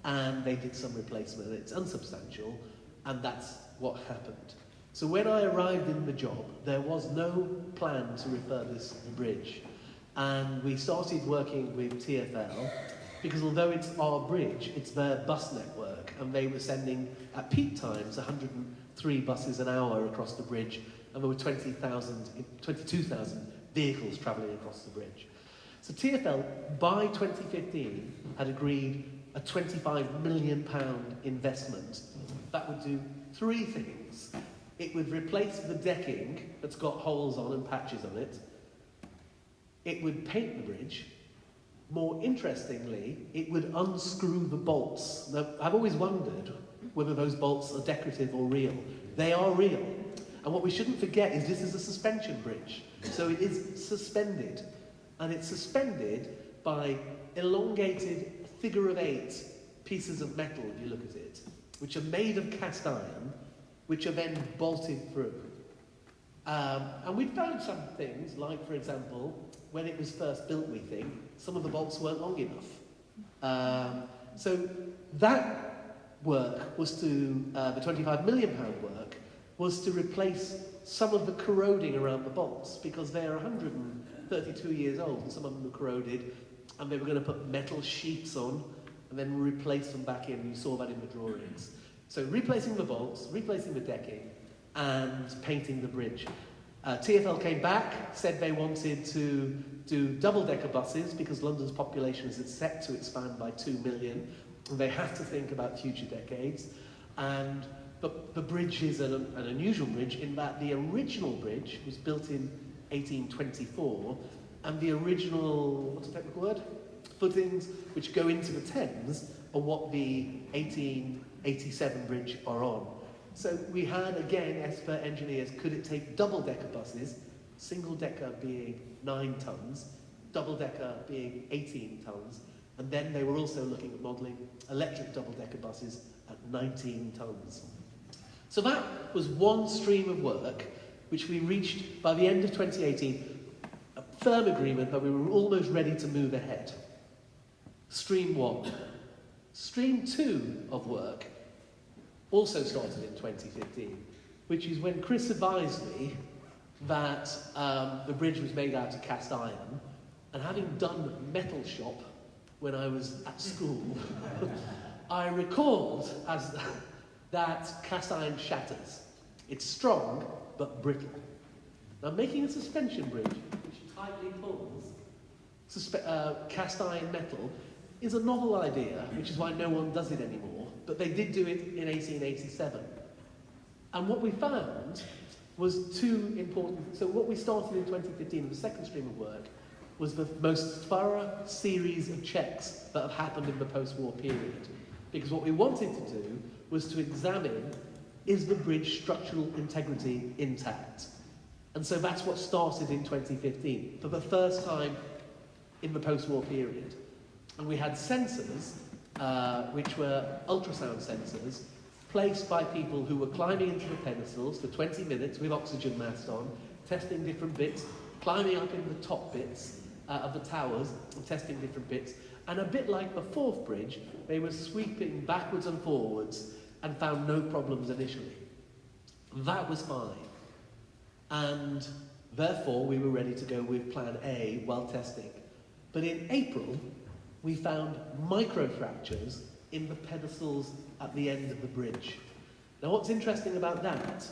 and they did some replacement, and it's unsubstantial, and that's what happened. So when I arrived in the job, there was no plan to refurbish the bridge, and we started working with TfL, because although it's our bridge, it's their bus network, and they were sending, at peak times, 103 buses an hour across the bridge, and there were 22,000 vehicles travelling across the bridge. So TfL, by 2015, had agreed a £25 million investment that would do three things. It would replace the decking that's got holes on and patches on it. it would paint the bridge. More interestingly, it would unscrew the bolts. Now, I've always wondered whether those bolts are decorative or real. They are real. And what we shouldn't forget is this is a suspension bridge. So it is suspended. And it's suspended by elongated figure of 8 pieces of metal, if you look at it, which are made of cast iron, which are then bolted through. And we found some things, like, for example, when it was first built, we think, some of the bolts weren't long enough. So that work was to, the £25 million work, was to replace some of the corroding around the bolts, because they're 132 years old, and some of them are corroded, and they were going to put metal sheets on, and then replace them back in. You saw that in the drawings. So replacing the bolts, replacing the decking, and painting the bridge. TfL came back, said they wanted to do double-decker buses because London's population is set to expand by 2 million, and they have to think about future decades. And the bridge is an unusual bridge in that the original bridge was built in 1824, and the original, what's the technical word? Footings, which go into the Thames, are what the 1887 bridge are on. So we had, again, expert engineers, could it take double-decker buses, single-decker being 9 tonnes, double-decker being 18 tonnes, and then they were also looking at modelling electric double-decker buses at 19 tonnes. So that was one stream of work which we reached by the end of 2018, a firm agreement that we were almost ready to move ahead. Stream 1. Stream 2 of work also started in 2015, which is when Chris advised me that the bridge was made out of cast iron, and having done metal shop when I was at school, I recalled that cast iron shatters. It's strong, but brittle. Now, making a suspension bridge, which tightly pulls cast iron metal, is a novel idea, which is why no one does it anymore, but they did do it in 1887. And what we found was two important... So what we started in 2015, the second stream of work, was the most thorough series of checks that have happened in the post-war period. Because what we wanted to do was to examine, is the bridge structural integrity intact? And so that's what started in 2015, for the first time in the post-war period. And we had sensors, which were ultrasound sensors, placed by people who were climbing into the pedestals for 20 minutes with oxygen mask on, testing different bits, climbing up in the top bits of the towers and testing different bits. And a bit like the fourth bridge, they were sweeping backwards and forwards and found no problems initially. That was fine. And therefore, we were ready to go with plan A while testing. But in April, we found microfractures in the pedestals at the end of the bridge. Now, what's interesting about that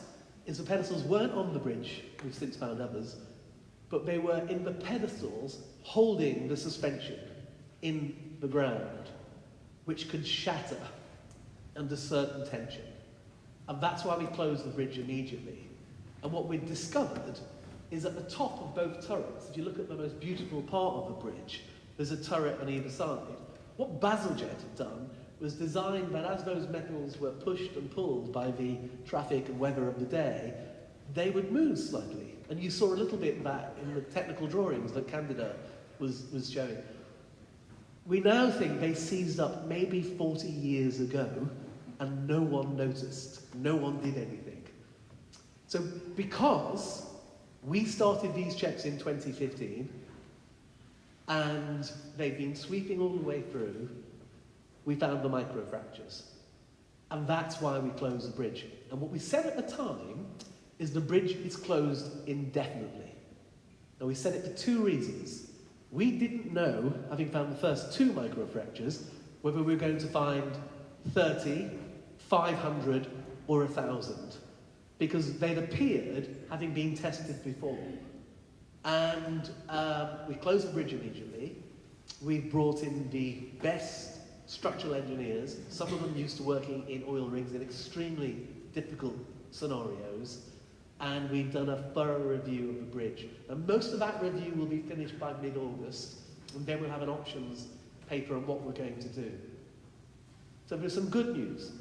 is the pedestals weren't on the bridge, we've since found others, but they were in the pedestals holding the suspension in the ground, which could shatter under certain tension. And that's why we closed the bridge immediately. And what we discovered is at the top of both turrets, if you look at the most beautiful part of the bridge, there's a turret on either side. What Bazalgette had done was designed that as those metals were pushed and pulled by the traffic and weather of the day, they would move slightly. And you saw a little bit of that in the technical drawings that Candida was showing. We now think they seized up maybe 40 years ago, and no one noticed. No one did anything. So because we started these checks in 2015, and they've been sweeping all the way through, we found the microfractures. And that's why we closed the bridge. And what we said at the time is the bridge is closed indefinitely. Now, we said it for two reasons. We didn't know, having found the first 2 microfractures, whether we were going to find 30, 500, or 1,000, because they'd appeared having been tested before. And we closed the bridge immediately. We brought in the best structural engineers, some of them used to working in oil rigs in extremely difficult scenarios, and we've done a thorough review of the bridge. And most of that review will be finished by mid-August, and then we'll have an options paper on what we're going to do. So there's some good news.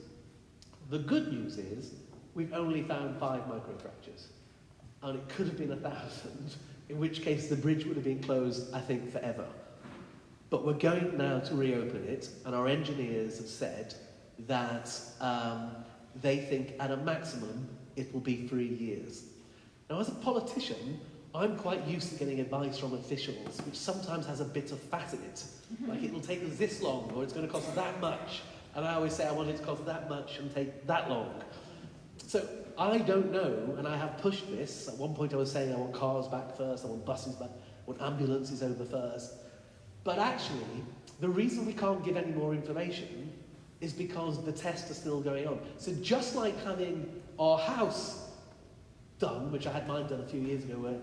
The good news is we've only found 5 microfractures, and it could have been 1,000, in which case the bridge would have been closed, I think, forever. But we're going now to reopen it, and our engineers have said that they think at a maximum it will be 3 years. Now, as a politician, I'm quite used to getting advice from officials, which sometimes has a bit of fat in it. Like, it'll take us this long, or it's going to cost us that much. And I always say I want it to cost that much and take that long. So I don't know, and I have pushed this. At one point I was saying I want cars back first, I want buses back, I want ambulances over first. But actually, the reason we can't give any more information is because the tests are still going on. So just like having our house done, which I had mine done a few years ago, where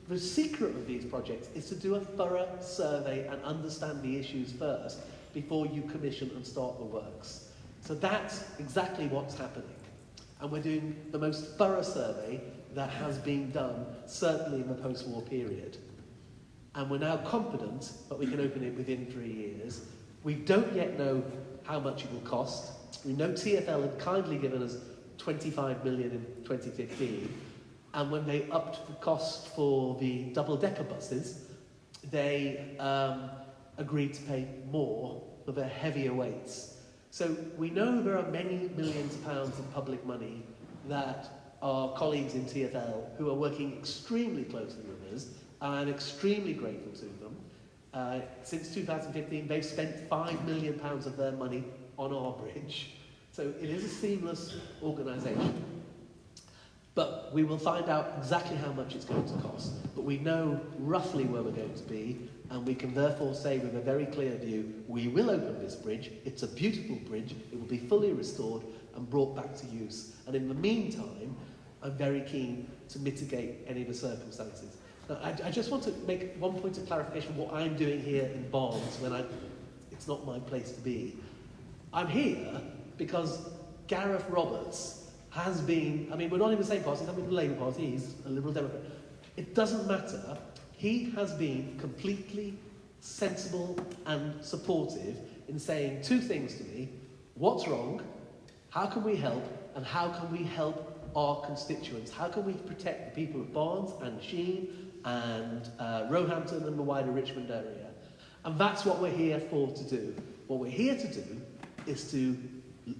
the secret of these projects is to do a thorough survey and understand the issues first before you commission and start the works. So that's exactly what's happening. And we're doing the most thorough survey that has been done, certainly in the post-war period. And we're now confident that we can open it within 3 years. We don't yet know how much it will cost. We know TfL had kindly given us 25 million in 2015, and when they upped the cost for the double-decker buses, they agreed to pay more for their heavier weights. So we know there are many millions of pounds of public money that our colleagues in TfL, who are working extremely closely with us, and I'm extremely grateful to them. Since 2015, they've spent £5 million of their money on our bridge. So it is a seamless organisation. But we will find out exactly how much it's going to cost. But we know roughly where we're going to be, and we can therefore say with a very clear view, we will open this bridge. It's a beautiful bridge. It will be fully restored and brought back to use. And in the meantime, I'm very keen to mitigate any of the circumstances. Now, I just want to make one point of clarification what I'm doing here in Barnes when it's not my place to be. I'm here because Gareth Roberts has been, I mean, we're not in the same party, I'm in the Labour Party, he's a Liberal Democrat. It doesn't matter. He has been completely sensible and supportive in saying 2 things to me. What's wrong? How can we help? And how can we help our constituents? How can we protect the people of Barnes and Sheen and Roehampton and the wider Richmond area? And that's what we're here for to do. What we're here to do is to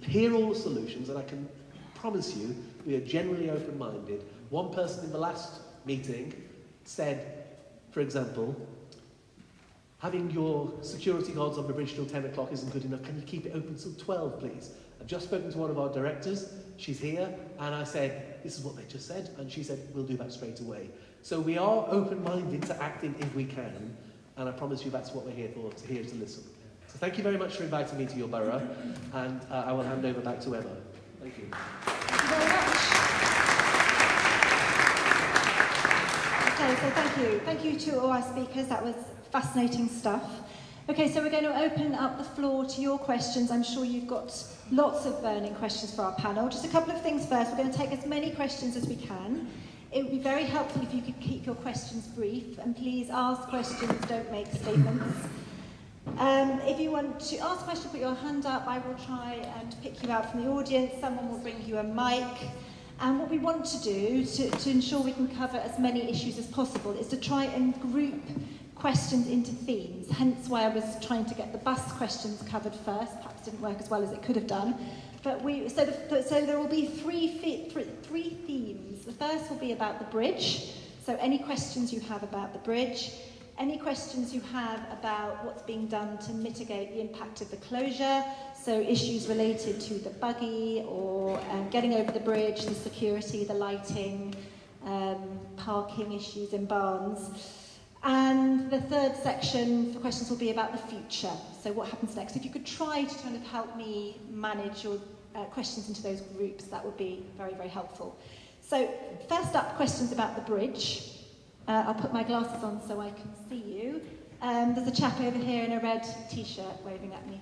hear all the solutions, and I can promise you we are generally open-minded. One person in the last meeting said, for example, having your security guards on the bridge till 10 o'clock isn't good enough. Can you keep it open till 12, please? I've just spoken to one of our directors. She's here, and I said, this is what they just said, and she said, we'll do that straight away. So we are open-minded to acting if we can, and I promise you that's what we're here for, here to listen. So thank you very much for inviting me to your borough, and I will hand over back to Emma. Thank you. Thank you very much. Okay, so thank you. Thank you to all our speakers. That was fascinating stuff. Okay, so we're going to open up the floor to your questions. I'm sure you've got lots of burning questions for our panel. Just a couple of things first. We're going to take as many questions as we can. It would be very helpful if you could keep your questions brief, and please ask questions, don't make statements. If you want to ask a question, put your hand up. I will try and pick you out from the audience. Someone will bring you a mic. And what we want to do to ensure we can cover as many issues as possible is to try and group questions into themes, hence why I was trying to get the bus questions covered first. Perhaps didn't work as well as it could have done. But so there will be three themes. The first will be about the bridge. So any questions you have about the bridge, any questions you have about what's being done to mitigate the impact of the closure, so issues related to the buggy or getting over the bridge, the security, the lighting, parking issues in Barnes. And the third section for questions will be about the future. So what happens next? If you could try to kind of help me manage your questions into those groups, that would be very, very helpful. So first up, questions about the bridge. I'll put my glasses on so I can see you. There's a chap over here in a red t-shirt waving at me.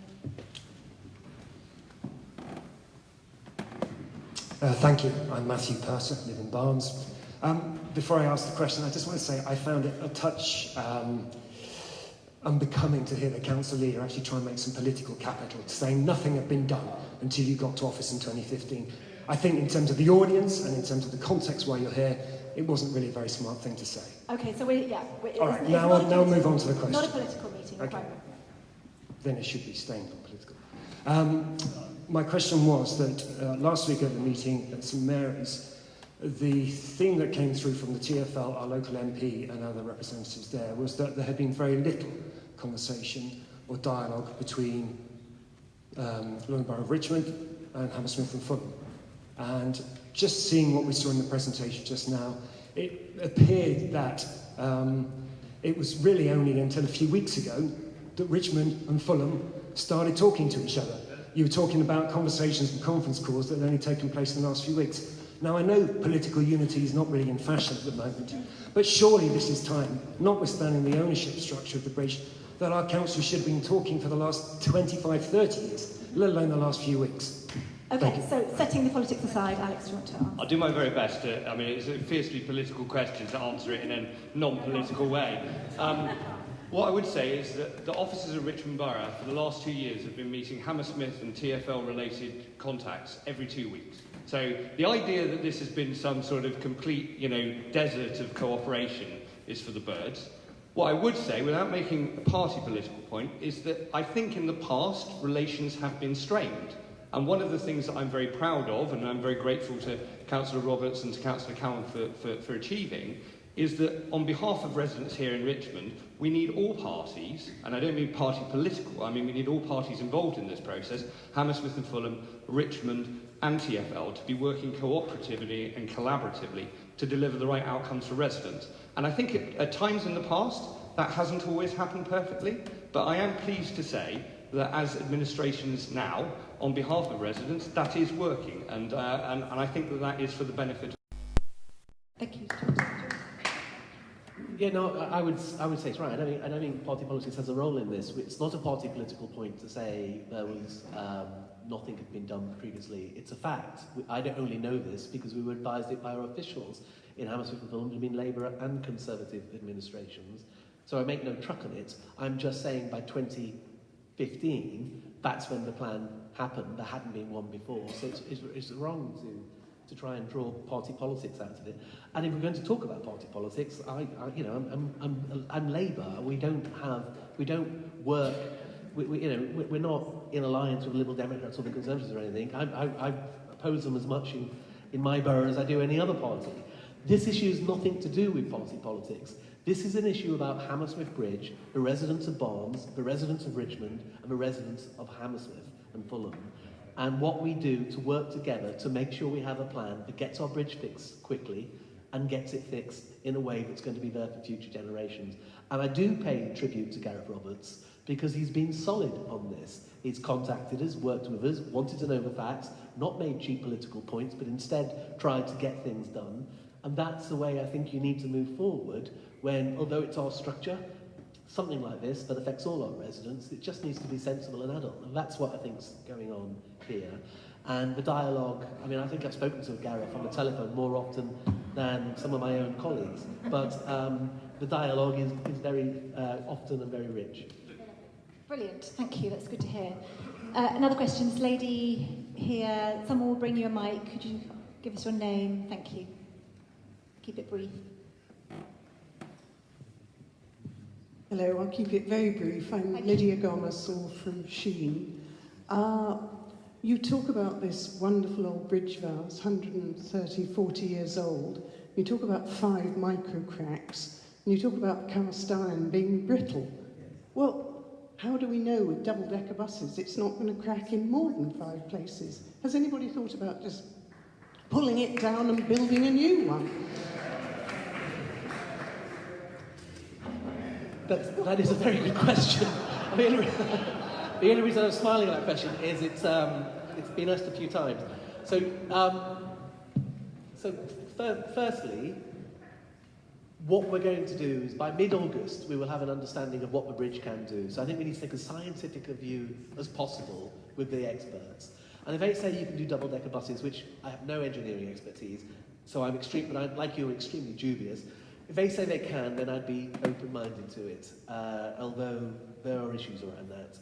Thank you. I'm Matthew Purser, live in Barnes. Before I ask the question, I just want to say I found it a touch unbecoming to hear the council leader actually try and make some political capital, saying nothing had been done until you got to office in 2015. I think in terms of the audience and in terms of the context why you're here, it wasn't really a very smart thing to say. Okay, so All right, now we'll move on to the question. Not a political meeting. Okay. Then it should be staying non-political. My question was that last week at the meeting at St Mary's, the theme that came through from the TfL, our local MP and other representatives there, was that there had been very little conversation or dialogue between London Borough of Richmond and Hammersmith and Fulham. And just seeing what we saw in the presentation just now, it appeared that it was really only until a few weeks ago that Richmond and Fulham started talking to each other. You were talking about conversations and conference calls that had only taken place in the last few weeks. Now, I know political unity is not really in fashion at the moment, but surely this is time, notwithstanding the ownership structure of the bridge, that our council should have been talking for the last 25, 30 years, let alone the last few weeks. Okay, so setting the politics aside, Alex, do you want to answer? I'll do my very best to, I mean, it's a fiercely political question to answer it in a non-political way. What I would say is that the officers of Richmond Borough for the last 2 years have been meeting Hammersmith and TfL related contacts every 2 weeks. So the idea that this has been some sort of complete, desert of cooperation is for the birds. What I would say, without making a party political point, is that I think in the past relations have been strained. And one of the things that I'm very proud of, and I'm very grateful to Councillor Roberts and to Councillor Cowan for achieving, is that on behalf of residents here in Richmond, we need all parties, and I don't mean party political, I mean we need all parties involved in this process, Hammersmith and Fulham, Richmond and TfL, to be working cooperatively and collaboratively to deliver the right outcomes for residents. And I think at times in the past, that hasn't always happened perfectly, but I am pleased to say that as administrations now, on behalf of residents, that is working, and I think that that is for the benefit of... Thank you. Yeah, no, I would say it's right. I don't think party politics has a role in this. It's not a party political point to say there was nothing had been done previously. It's a fact. I don't only know this because we were advised it by our officials in Hammersmith and Fulham to be Labour and Conservative administrations. So I make no truck on it. I'm just saying by 2015, that's when the plan happened. There hadn't been one before. So it's wrong to try and draw party politics out of it. And if we're going to talk about party politics, I'm Labour. We don't work. We're not in alliance with Liberal Democrats or the Conservatives or anything. I oppose them as much in my borough as I do any other party. This issue has nothing to do with party politics. This is an issue about Hammersmith Bridge, the residents of Barnes, the residents of Richmond, and the residents of Hammersmith and Fulham, and what we do to work together to make sure we have a plan that gets our bridge fixed quickly and gets it fixed in a way that's going to be there for future generations. And I do pay tribute to Gareth Roberts because he's been solid on this. He's contacted us, worked with us, wanted to know the facts, not made cheap political points, but instead tried to get things done. And that's the way I think you need to move forward when, although it's our structure, something like this that affects all our residents, it just needs to be sensible and adult. And that's what I think's going on here. And the dialogue, I mean, I think I've spoken to Gareth on the telephone more often than some of my own colleagues, but the dialogue is very often and very rich. Brilliant, thank you, that's good to hear. Another question, this lady here, someone will bring you a mic. Could you give us your name? Thank you. Keep it brief. Hello, I'll keep it very brief. I'm Lydia Gomez, all from Sheen. You talk about this wonderful old bridge vase, 130, 40 years old. You talk about 5 micro cracks, and you talk about cast iron being brittle. Well, how do we know with double-decker buses it's not going to crack in more than 5 places? Has anybody thought about just pulling it down and building a new one? That is a very good question. I mean, the only reason I'm smiling at that question is it's been asked a few times. So firstly, what we're going to do is by mid-August we will have an understanding of what the bridge can do. So I think we need to take as scientific a view as possible with the experts. And if they say you can do double-decker buses, which I have no engineering expertise, so I'm like you, extremely dubious. If they say they can, then I'd be open-minded to it, although there are issues around that.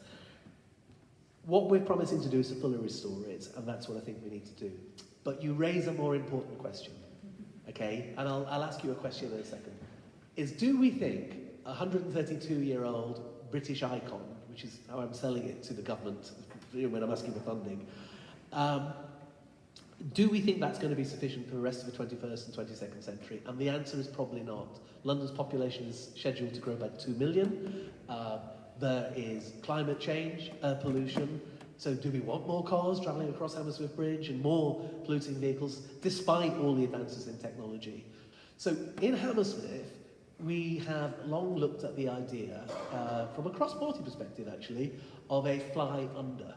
What we're promising to do is to fully restore it, and that's what I think we need to do. But you raise a more important question, okay? And I'll ask you a question in a second. Do we think a 132-year-old British icon, which is how I'm selling it to the government when I'm asking for funding, do we think that's going to be sufficient for the rest of the 21st and 22nd century? And the answer is probably not. London's population is scheduled to grow by 2 million. There is climate change, pollution. So do we want more cars travelling across Hammersmith Bridge and more polluting vehicles, despite all the advances in technology? So in Hammersmith, we have long looked at the idea, from a cross-party perspective actually, of a fly-under,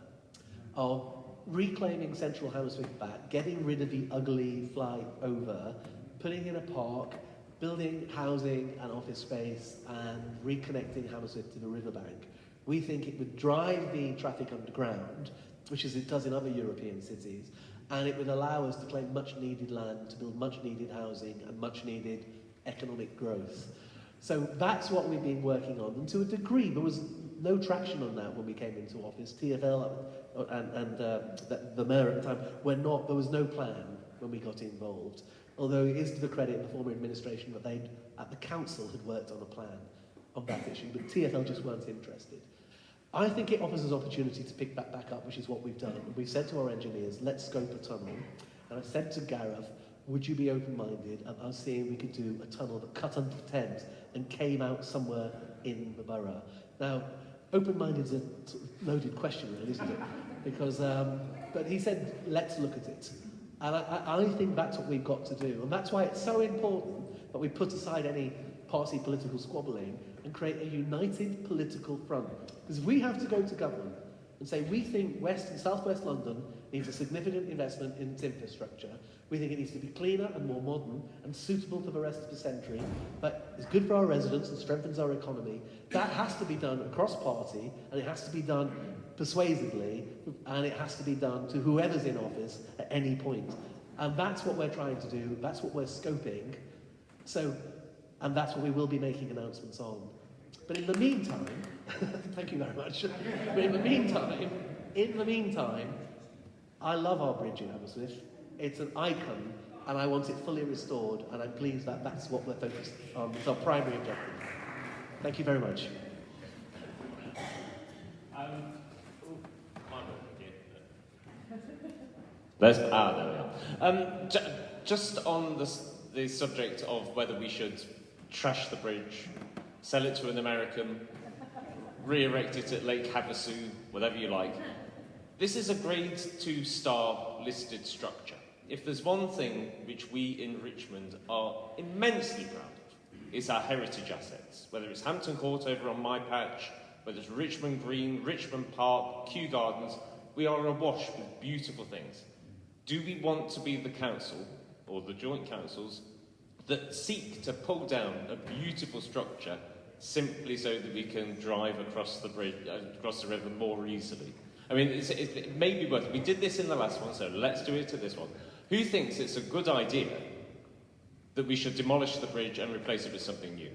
of reclaiming central Hammersmith back, getting rid of the ugly fly-over, putting in a park, building housing and office space, and reconnecting Hammersmith to the riverbank. We think it would drive the traffic underground, which is it does in other European cities, and it would allow us to claim much-needed land, to build much-needed housing and much-needed economic growth. So that's what we've been working on, and to a degree there was no traction on that when we came into office. TfL and the mayor at the time there was no plan when we got involved. Although it is to the credit of the former administration that they, at the council, had worked on a plan on that issue, but TfL just weren't interested. I think it offers us opportunity to pick that back up, which is what we've done. We've said to our engineers, let's scope a tunnel. And I said to Gareth, would you be open-minded? And I was seeing we could do a tunnel that cut under the Thames and came out somewhere in the borough. Now, open-minded is a loaded question, really, isn't it? Because, but he said, let's look at it. And I think that's what we've got to do. And that's why it's so important that we put aside any party political squabbling and create a united political front. Because we have to go to government and say, we think West and South West London needs a significant investment in its infrastructure. We think it needs to be cleaner and more modern and suitable for the rest of the century, but it's good for our residents and strengthens our economy. That has to be done across party, and it has to be done persuasively, and it has to be done to whoever's in office at any point. And that's what we're trying to do, that's what we're scoping. So, and that's what we will be making announcements on. But in the meantime, thank you very much. But in the meantime, I love our bridge in Hammersmith. It's an icon, and I want it fully restored, and I'm pleased that that's what we're focused on. It's our primary objective. Thank you very much. There we are. Just on the subject of whether we should trash the bridge, sell it to an American, re-erect it at Lake Havasu, whatever you like. This is a grade 2-star listed structure. If there's one thing which we in Richmond are immensely proud of, it's our heritage assets. Whether it's Hampton Court over on my patch, whether it's Richmond Green, Richmond Park, Kew Gardens, we are awash with beautiful things. Do we want to be the council, or the joint councils, that seek to pull down a beautiful structure simply so that we can drive across the bridge, across the river more easily? I mean, it may be worth it. We did this in the last one, so let's do it to this one. Who thinks it's a good idea that we should demolish the bridge and replace it with something new?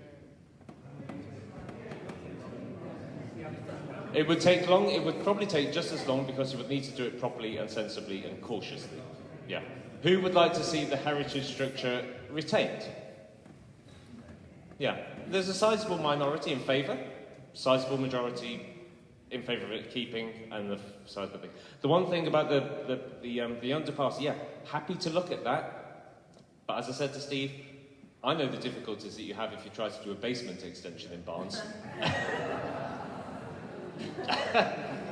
It would take long. It would probably take just as long because you would need to do it properly and sensibly and cautiously. Yeah. Who would like to see the heritage structure retained? Yeah. There's a sizable minority in favour, sizable majority in favour of it keeping, and the sizable thing. The one thing about the underpass, yeah, happy to look at that. But as I said to Steve, I know the difficulties that you have if you try to do a basement extension in Barnes.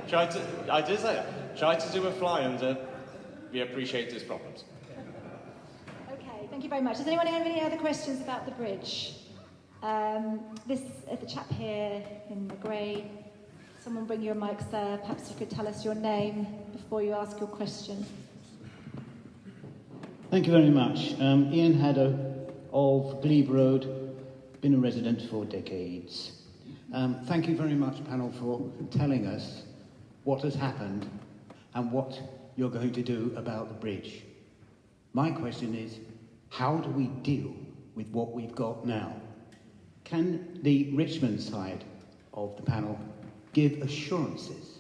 Try to do a fly under. We appreciate his problems. Okay, thank you very much. Does anyone have any other questions about the bridge? The chap here in the grey. Someone bring you a mic, sir. Perhaps you could tell us your name before you ask your question. Thank you very much. Ian Haddow of Glebe Road, been a resident for decades. Thank you very much, panel, for telling us what has happened and what you're going to do about the bridge. My question is, how do we deal with what we've got now? Can the Richmond side of the panel give assurances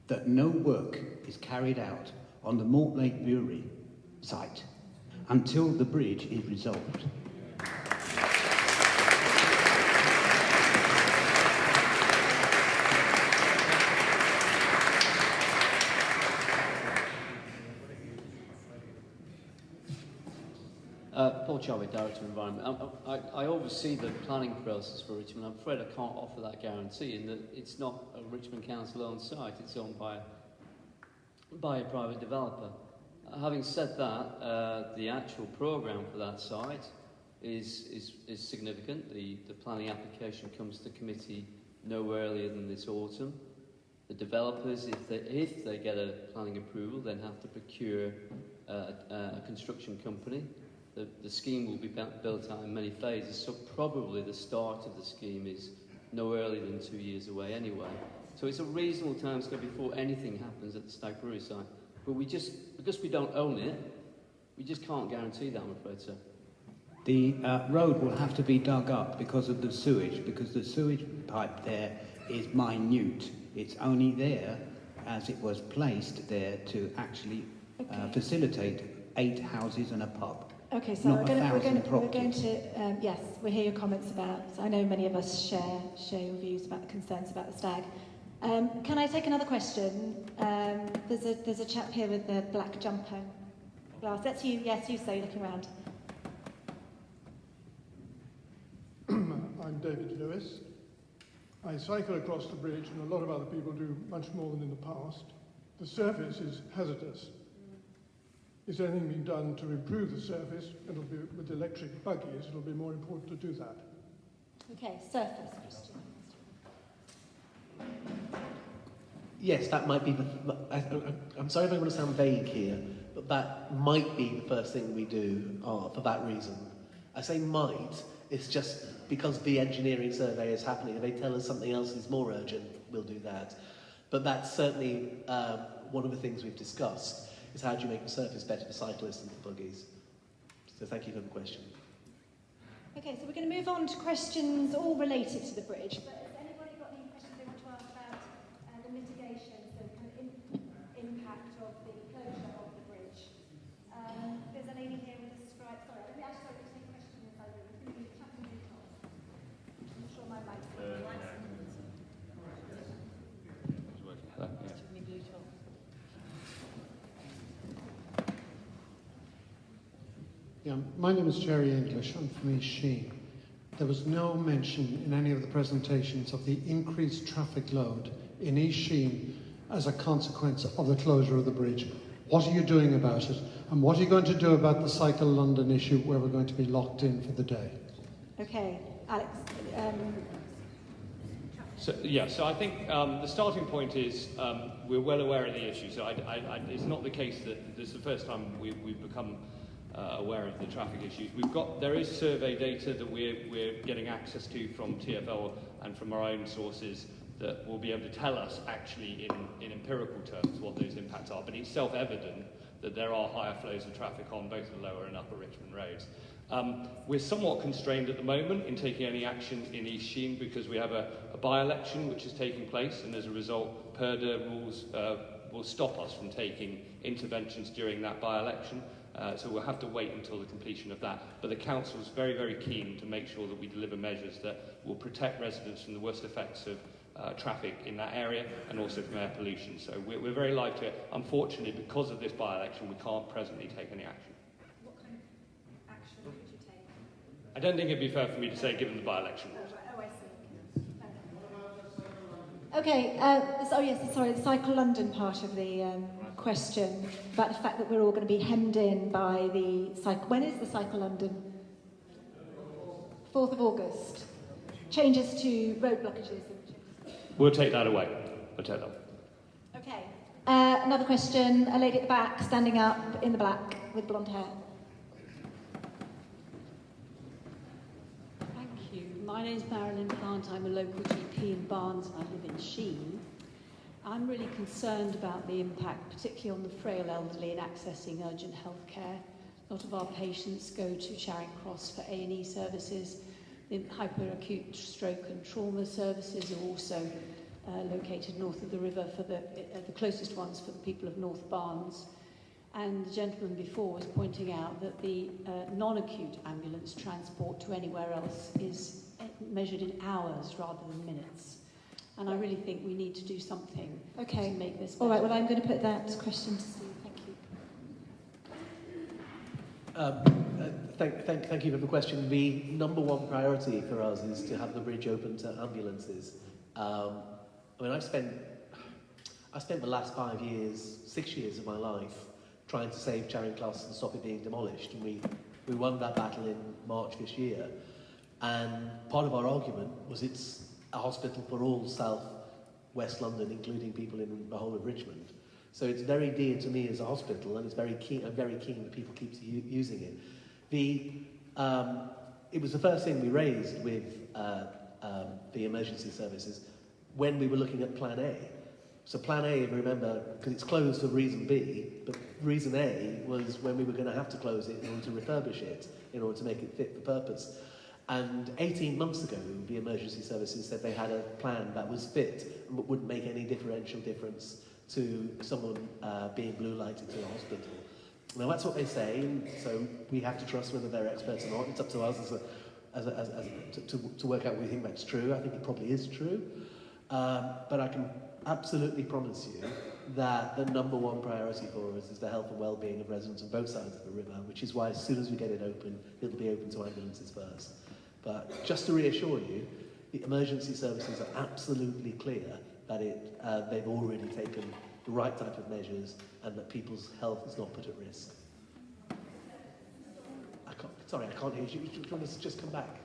that no work is carried out on the Mortlake Brewery site until the bridge is resolved? Paul Charlie, Director of Environment. I oversee the planning process for Richmond. I'm afraid I can't offer that guarantee in that it's not a Richmond Council owned site, it's owned by a private developer. Having said that, the actual programme for that site is significant. The planning application comes to committee no earlier than this autumn. The developers, if they get a planning approval, then have to procure a construction company. The scheme will be built out in many phases, so probably the start of the scheme is no earlier than 2 years away anyway. So it's a reasonable timescale before anything happens at the Stag Brewery site. But because we don't own it, we just can't guarantee that, I'm afraid, sir. The road will have to be dug up because of the sewage, because the sewage pipe there is minute. It's only there as it was placed there to actually facilitate 8 houses and a pub. Okay, so we're going to yes, we hear your comments about. I know many of us share your views about the concerns about the stag. Can I take another question? There's a chap here with the black jumper. Glass. That's you. Yes, you. So you're looking around. I'm David Lewis. I cycle across the bridge, and a lot of other people do much more than in the past. The surface is hazardous. Is anything being done to improve the surface? It'll be with electric buggies. It'll be more important to do that. Okay, surface, Christian. Yes, that might be I'm sorry if I'm going to sound vague here, but that might be the first thing we do for that reason. I say might, it's just because the engineering survey is happening. If they tell us something else is more urgent, we'll do that. But that's certainly one of the things we've discussed, is how do you make the surface better for cyclists and for buggies. So thank you for the question. Okay, so we're going to move on to questions all related to the bridge. But has anybody got any questions they want to ask about the mitigation, so the kind of impact of the closure of the bridge? There's a lady here with a stripe. Sorry, let me actually take a question in the side room. It's going to be chatting to Tom. I'm sure my mic's Yeah, my name is Jerry English. I'm from East Sheen. There was no mention in any of the presentations of the increased traffic load in East Sheen as a consequence of the closure of the bridge. What are you doing about it? And what are you going to do about the Cycle London issue where we're going to be locked in for the day? Okay, Alex. So I think the starting point is we're well aware of the issue. So it's not the case that this is the first time we've become aware of the traffic issues. There is survey data that we're getting access to from TfL and from our own sources that will be able to tell us actually in empirical terms what those impacts are. But it's self-evident that there are higher flows of traffic on both the lower and upper Richmond roads. We're somewhat constrained at the moment in taking any action in East Sheen because we have a by-election which is taking place, and as a result, PERDA rules will stop us from taking interventions during that by-election. So we'll have to wait until the completion of that. But the council is very, very keen to make sure that we deliver measures that will protect residents from the worst effects of traffic in that area and also from air pollution. So we're very alive to it. Unfortunately, because of this by-election, we can't presently take any action. What kind of action would you take? I don't think it'd be fair for me to say given the by-election. Oh, I see. Okay, sorry, the Cycle London part of the question about the fact that we're all going to be hemmed in by the cycle. When is the Cycle London? 4th of August. Changes to road blockages. We'll take that away. We'll take that. Okay. Another question. A lady at the back, standing up in the black with blonde hair. Thank you. My name's Marilyn Plant. I'm a local GP in Barnes and I live in Sheen. I'm really concerned about the impact, particularly on the frail elderly in accessing urgent health care. A lot of our patients go to Charing Cross for A&E services. The hyperacute stroke and trauma services are also located north of the river for the closest ones for the people of North Barnes. And the gentleman before was pointing out that the non-acute ambulance transport to anywhere else is measured in hours rather than minutes. And I really think we need to do something to make this better. All right, well, I'm going to put that question to Steve. Thank you. Thank you for the question. The number one priority for us is to have the bridge open to ambulances. I mean, I've spent the last 6 years of my life trying to save Charing Cross and stop it being demolished, and we won that battle in March this year. And part of our argument was it's a hospital for all South West London, including people in the whole of Richmond. So it's very dear to me as a hospital, and I'm very keen that people keep using it. It was the first thing we raised with the emergency services when we were looking at Plan A. So Plan A, if you remember, because it's closed for reason B, but reason A was when we were going to have to close it in order to refurbish it, in order to make it fit for purpose. And 18 months ago, the emergency services said they had a plan that was fit and wouldn't make any difference to someone being blue lighted to a hospital. Now that's what they say, so we have to trust whether they're experts or not. It's up to us to work out whether we think that's true. I think it probably is true. But I can absolutely promise you that the number one priority for us is the health and well-being of residents on both sides of the river, which is why as soon as we get it open, it'll be open to ambulances first. But just to reassure you, the emergency services are absolutely clear that they've already taken the right type of measures and that people's health is not put at risk. I can't hear you. Do you want to just come back?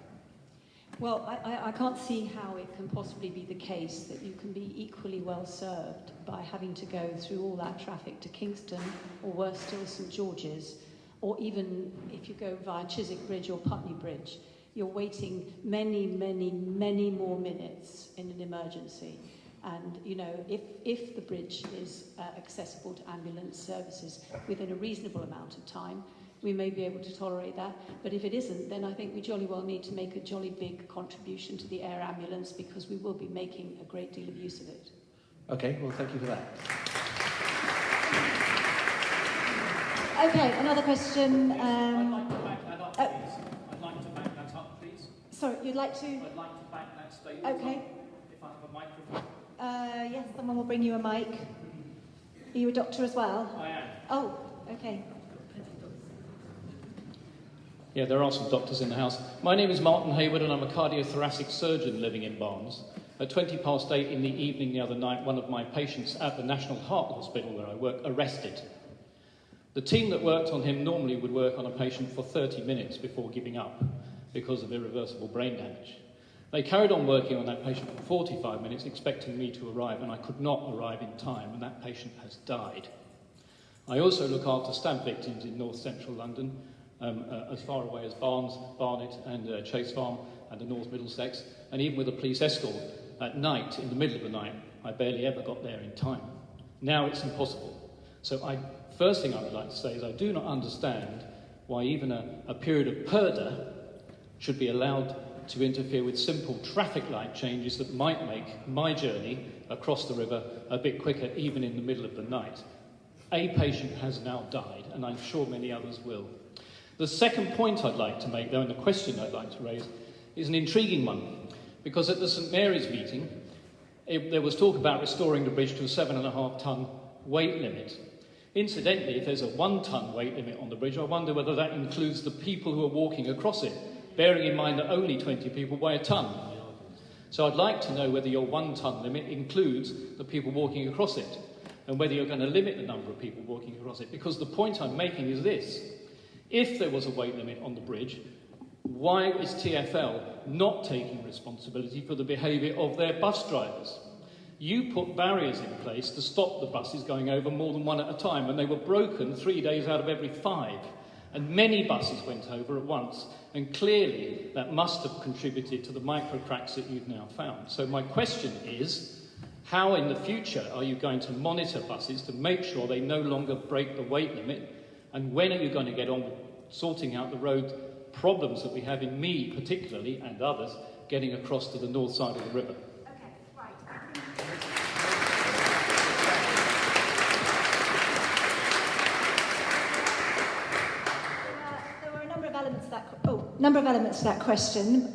Well, I can't see how it can possibly be the case that you can be equally well served by having to go through all that traffic to Kingston, or worse still, St George's, or even if you go via Chiswick Bridge or Putney Bridge, you're waiting many more minutes in an emergency. And, you know, if the bridge is accessible to ambulance services within a reasonable amount of time, we may be able to tolerate that. But if it isn't, then I think we jolly well need to make a jolly big contribution to the air ambulance, because we will be making a great deal of use of it. Okay, well, thank you for that. Okay, another question. I'd like to back that up, please. I'd like to back that up, please. Sorry, you'd like to? I'd like to back that statement Okay. up, if I have a microphone. Yes, someone will bring you a mic. Are you a doctor as well? I am. Oh, okay. Yeah, there are some doctors in the house. My name is Martin Hayward, and I'm a cardiothoracic surgeon living in Barnes. At 8:20 in the evening the other night, one of my patients at the National Heart Hospital where I work arrested. The team that worked on him normally would work on a patient for 30 minutes before giving up because of irreversible brain damage. They carried on working on that patient for 45 minutes, expecting me to arrive, and I could not arrive in time, and that patient has died. I also look after stamp victims in north central London, as far away as Barnes, Barnet and Chase Farm and the North Middlesex, and even with a police escort at night, in the middle of the night, I barely ever got there in time. Now it's impossible. So first thing I would like to say is I do not understand why even a period of purdah should be allowed to interfere with simple traffic light changes that might make my journey across the river a bit quicker, even in the middle of the night. A patient has now died, and I'm sure many others will. The second point I'd like to make, though, and the question I'd like to raise, is an intriguing one, because at the St Mary's meeting, there was talk about restoring the bridge to a 7.5-tonne weight limit. Incidentally, if there's a 1-tonne weight limit on the bridge, I wonder whether that includes the people who are walking across it, bearing in mind that only 20 people weigh a tonne. So I'd like to know whether your 1-tonne limit includes the people walking across it, and whether you're going to limit the number of people walking across it. Because the point I'm making is this: if there was a weight limit on the bridge, why is TfL not taking responsibility for the behaviour of their bus drivers? You put barriers in place to stop the buses going over more than one at a time, and they were broken 3 days out of every 5. And many buses went over at once, and clearly that must have contributed to the micro cracks that you've now found. So my question is, How in the future are you going to monitor buses to make sure they no longer break the weight limit? And when are you going to get on with sorting out the road problems that we have in Mead particularly, and others, getting across to the north side of the river? There were a number of elements to that question.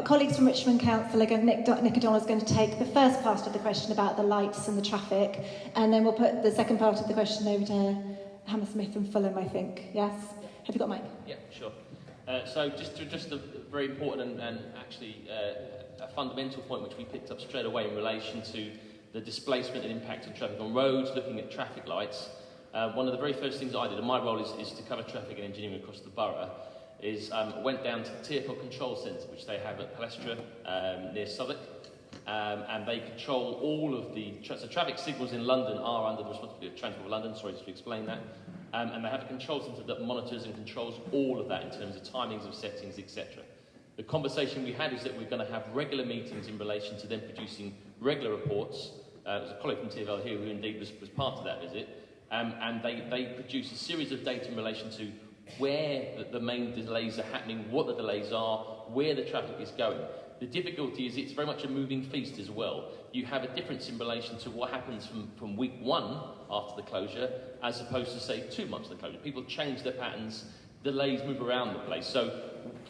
Colleagues from Richmond Council, Nick O'Donnell is going to take the first part of the question about the lights and the traffic, and then we'll put the second part of the question over to Hammersmith and Fulham, I think. Yes? Have you got Mike? Yeah, sure. So just a very important and actually a fundamental point which we picked up straight away in relation to the displacement and impact of traffic on roads, looking at traffic lights. One of the very first things I did, and my role is to cover traffic and engineering across the borough, is went down to the TfL Control Centre, which they have at Palestra near Southwark, and they control all of the traffic signals in London are under the responsibility of Transport for London, sorry to explain that, and they have a control centre that monitors and controls all of that in terms of timings of settings, etc. The conversation we had is that we're going to have regular meetings in relation to them producing regular reports. There's a colleague from TfL here who indeed was part of that visit, and they produce a series of data in relation to where the main delays are happening, what the delays are, where the traffic is going. The difficulty is it's very much a moving feast as well. You have a difference in relation to what happens from week 1 after the closure as opposed to, say, 2 months of the closure. People change their patterns, delays move around the place. So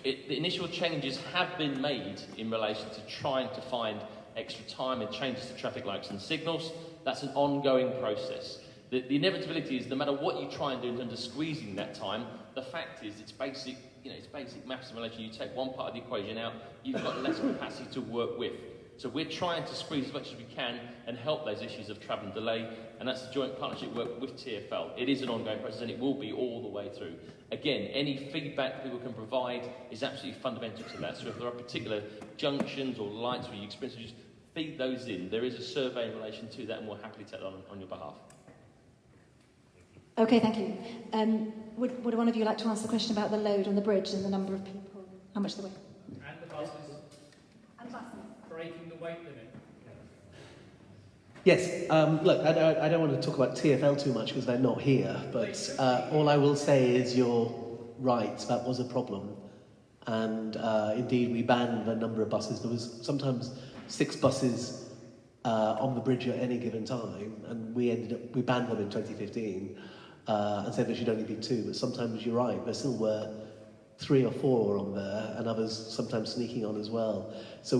the initial changes have been made in relation to trying to find extra time and changes to traffic lights and signals. That's an ongoing process. The inevitability is no matter what you try and do in terms of squeezing that time, the fact is it's basic maths in relation. You take one part of the equation out, you've got less capacity to work with. So we're trying to squeeze as much as we can and help those issues of travel and delay, and that's the joint partnership work with TfL. It is an ongoing process and it will be all the way through. Again, any feedback people can provide is absolutely fundamental to that. So if there are particular junctions or lights where you experience, just feed those in. There is a survey in relation to that and we'll happily take that on your behalf. Okay, thank you. Would one of you like to answer the question about the load on the bridge and the number of people? How much the weight? And the buses. And buses. Breaking the weight limit. Yes, look, I don't want to talk about TfL too much because they're not here, but all I will say is you're right, that was a problem. And indeed, we banned a number of buses. There was sometimes 6 buses on the bridge at any given time, and we banned them in 2015 and said there should only be 2, but sometimes you're right, there still were 3 or 4 on there, and others sometimes sneaking on as well. So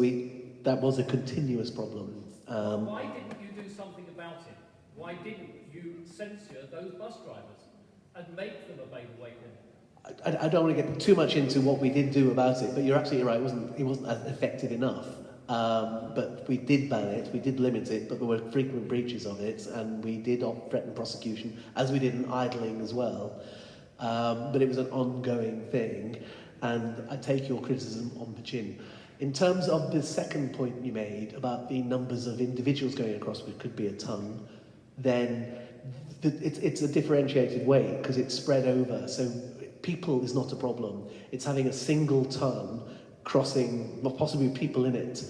that was a continuous problem. Why didn't you do something about it? Why didn't you censure those bus drivers and make them obey the weight limit? I don't want to get too much into what we did do about it, but you're absolutely right, it wasn't as effective enough. But we did ban it, we did limit it, but there were frequent breaches of it, and we did threaten prosecution, as we did in idling as well. But it was an ongoing thing, and I take your criticism on the chin. In terms of the second point you made about the numbers of individuals going across, which could be a ton, then it's a differentiated weight because it's spread over. So people is not a problem. It's having a single ton crossing, well, possibly with people in it,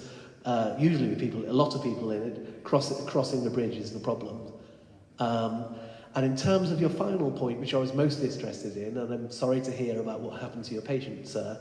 usually with a lot of people in it, crossing the bridge is the problem. And in terms of your final point, which I was most interested in, and I'm sorry to hear about what happened to your patient, sir,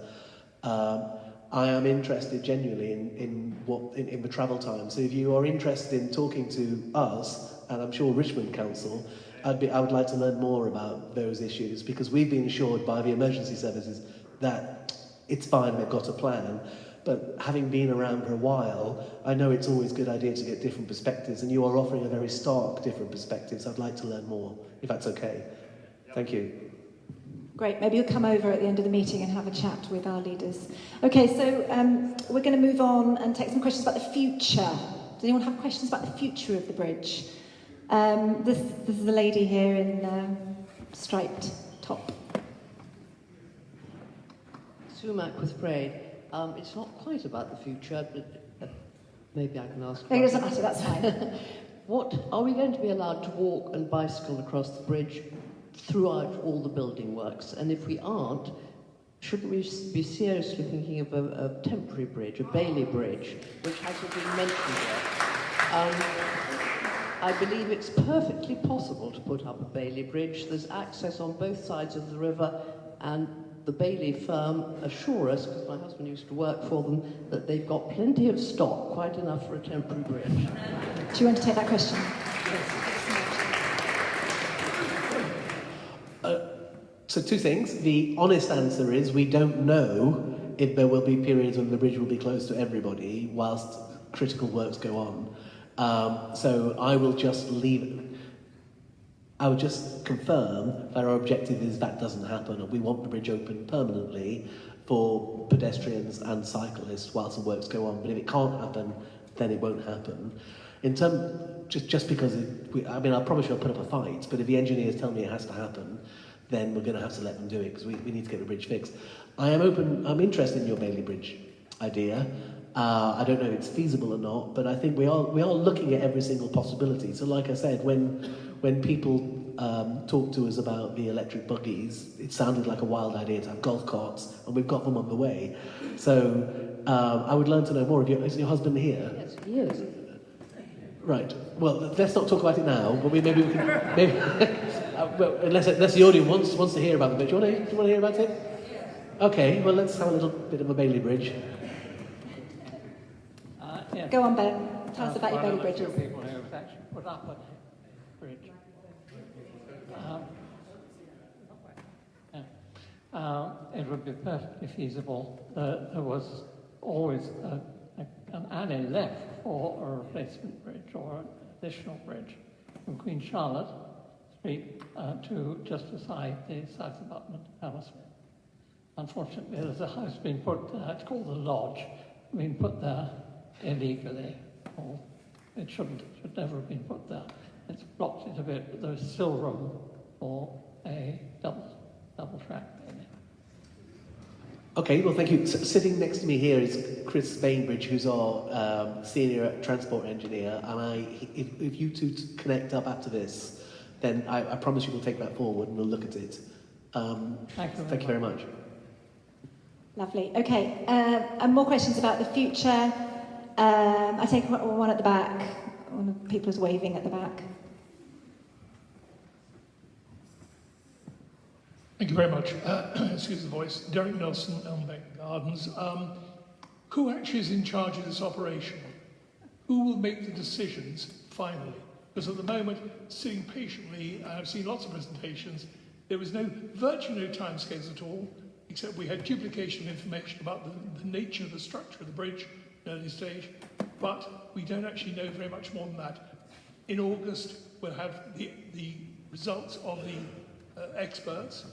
I am interested genuinely in the travel time. So if you are interested in talking to us, and I'm sure Richmond Council, I would like to learn more about those issues, because we've been assured by the emergency services that it's fine, they've got a plan. But having been around for a while, I know it's always a good idea to get different perspectives, and you are offering a very stark different perspectives. I'd like to learn more, if that's okay. Thank you. Great, maybe you'll come over at the end of the meeting and have a chat with our leaders. Okay, so we're going to move on and take some questions about the future. Does anyone have questions about the future of the bridge? This is the lady here in striped top. Sumac with Braid. It's not quite about the future, but maybe I can ask. It doesn't matter, that's fine. What are we going to be allowed to walk and bicycle across the bridge throughout all the building works? And if we aren't, shouldn't we be seriously thinking of a temporary bridge, a Bailey Bridge, which hasn't been mentioned yet? I believe it's perfectly possible to put up a Bailey Bridge. There's access on both sides of the river, and the Bailey firm assure us, because my husband used to work for them, that they've got plenty of stock, quite enough for a temporary bridge. Do you want to take that question? So two things. The honest answer is we don't know if there will be periods when the bridge will be closed to everybody whilst critical works go on. So I will just leave it. I would just confirm that our objective is that doesn't happen, and we want the bridge open permanently for pedestrians and cyclists whilst the works go on. But if it can't happen, then it won't happen. In just because I promise you I'll put up a fight, but if the engineers tell me it has to happen, then we're going to have to let them do it, because we need to get the bridge fixed. I'm interested in your Bailey Bridge idea. I don't know if it's feasible or not, but I think we are looking at every single possibility. So like I said, when people talk to us about the electric buggies, it sounded like a wild idea to have golf carts, and we've got them on the way. So I would learn to know more. Is your husband here? Yes, he is. Right. Well, let's not talk about it now, but maybe we can... well, unless the audience wants to hear about the bridge. Do you want to hear about it? Okay, well, let's have a little bit of a Bailey Bridge. Yeah. Go on, Ben. Tell us about your Bailey Bridges. People who have actually put up a bridge. It would be perfectly feasible. There was always an alley left for a replacement bridge or an additional bridge from Queen Charlotte Street to just beside the south abutment of Hammersmith. Unfortunately, there's a house being put there, it's called the Lodge, being put there illegally, or it should never have been put there. It's blocked it a bit, but there's still room for a double track in it. Okay, well, thank you. Sitting next to me here is Chris Bainbridge, who's our senior transport engineer, and if you two connect up after this, then I promise you we'll take that forward and we'll look at it. Thank you very much. Lovely. Okay, and more questions about the future. I take one at the back. One of the people is waving at the back. Thank you very much. Excuse the voice. Derek Nelson, Elmbeck Gardens. Who actually is in charge of this operation? Who will make the decisions finally? Because at the moment, sitting patiently, I've seen lots of presentations, there was virtually no timescales at all, except we had duplication of information about the nature of the structure of the bridge at an early stage, but we don't actually know very much more than that. In August, we'll have the results of the experts.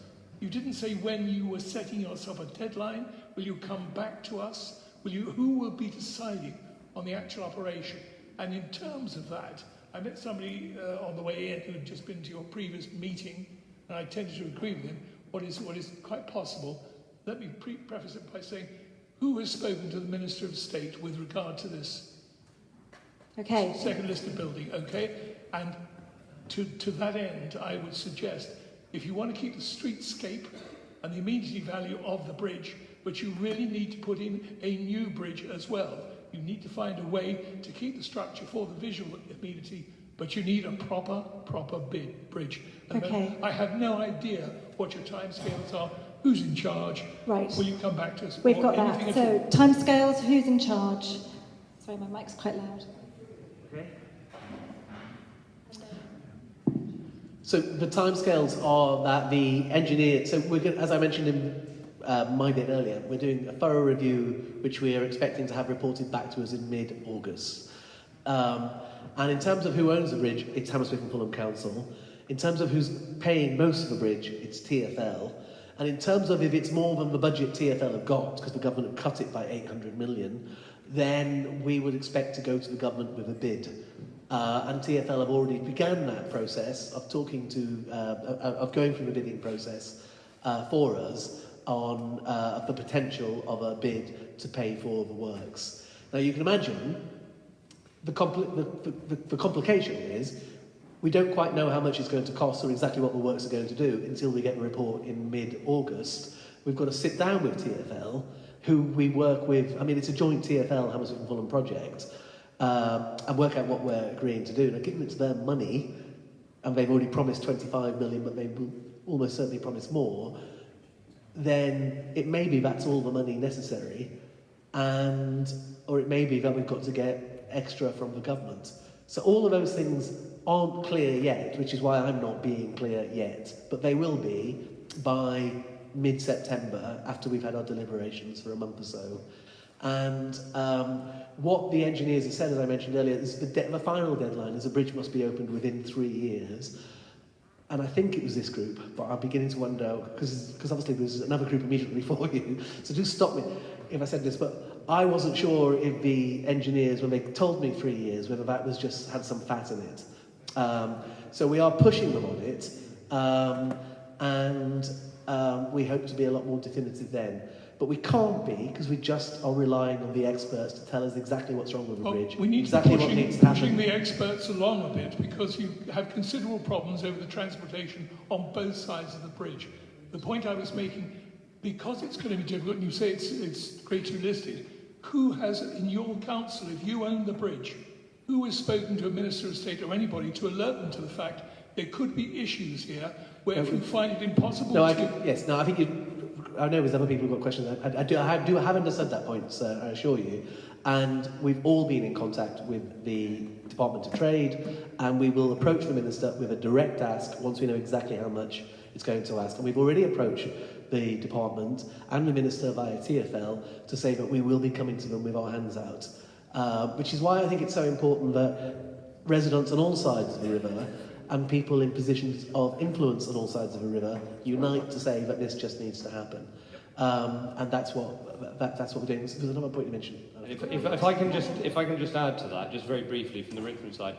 You didn't say when you were setting yourself a deadline. Will you come back to us? Who will be deciding on the actual operation? And in terms of that, I met somebody on the way in who had just been to your previous meeting, and I tended to agree with him. What is quite possible, let me preface it by saying, who has spoken to the Minister of State with regard to this? Okay. Second listed building, okay? And to that end, I would suggest, if you want to keep the streetscape and the amenity value of the bridge, but you really need to put in a new bridge as well. You need to find a way to keep the structure for the visual amenity, but you need a proper bridge. And okay. I have no idea what your timescales are, who's in charge. Right. Will you come back to us? We've got that. So, timescales, who's in charge? Sorry, my mic's quite loud. Okay. So the timescales are that the engineer, so we're going, as I mentioned in my bit earlier, we're doing a thorough review which we are expecting to have reported back to us in mid-August. And in terms of who owns the bridge, it's Hammersmith and Fulham Council. In terms of who's paying most of the bridge, it's TfL. And in terms of if it's more than the budget TfL have got, because the government have cut it by 800 million, then we would expect to go to the government with a bid. And TfL have already begun that process of talking to, of going through the bidding process for us on the potential of a bid to pay for the works. Now you can imagine the complication is we don't quite know how much it's going to cost or exactly what the works are going to do until we get the report in mid-August. we've got to sit down with TfL, who we work with. I mean, it's a joint TfL Hammersmith and Fulham project, and work out what we're agreeing to do. Now, given it's their money, and they've already promised 25 million, but they will almost certainly promise more, then it may be that's all the money necessary, or it may be that we've got to get extra from the government. So all of those things aren't clear yet, which is why I'm not being clear yet, but they will be by mid-September, after we've had our deliberations for a month or so. And what the engineers have said, as I mentioned earlier, is the final deadline is the bridge must be opened within 3 years. And I think it was this group, but I'm beginning to wonder, because obviously there's another group immediately before you, so do stop me if I said this, but I wasn't sure if the engineers, when they told me 3 years, whether that was just had some fat in it. So we are pushing them on it, and we hope to be a lot more definitive then. But we can't be, because we just are relying on the experts to tell us exactly what's wrong with the bridge. We need exactly to what needs be to happen. pushing the experts along a bit, because you have considerable problems over the transportation on both sides of the bridge. The point I was making, because it's going to be difficult, and you say it's creatively listed, who has, in your council, if you own the bridge, who has spoken to a Minister of State or anybody to alert them to the fact there could be issues here where if you find it impossible I know there's other people who've got questions. I have understood that point, sir, I assure you. And we've all been in contact with the Department of Trade, and we will approach the Minister with a direct ask once we know exactly how much it's going to ask. And we've already approached the Department and the Minister via TfL to say that we will be coming to them with our hands out. Which is why I think it's so important that residents on all sides of the river and people in positions of influence on all sides of the river unite to say that this just needs to happen. And that's what we're doing. There's another point you mentioned. If I can just add to that, just very briefly from the Richmond side,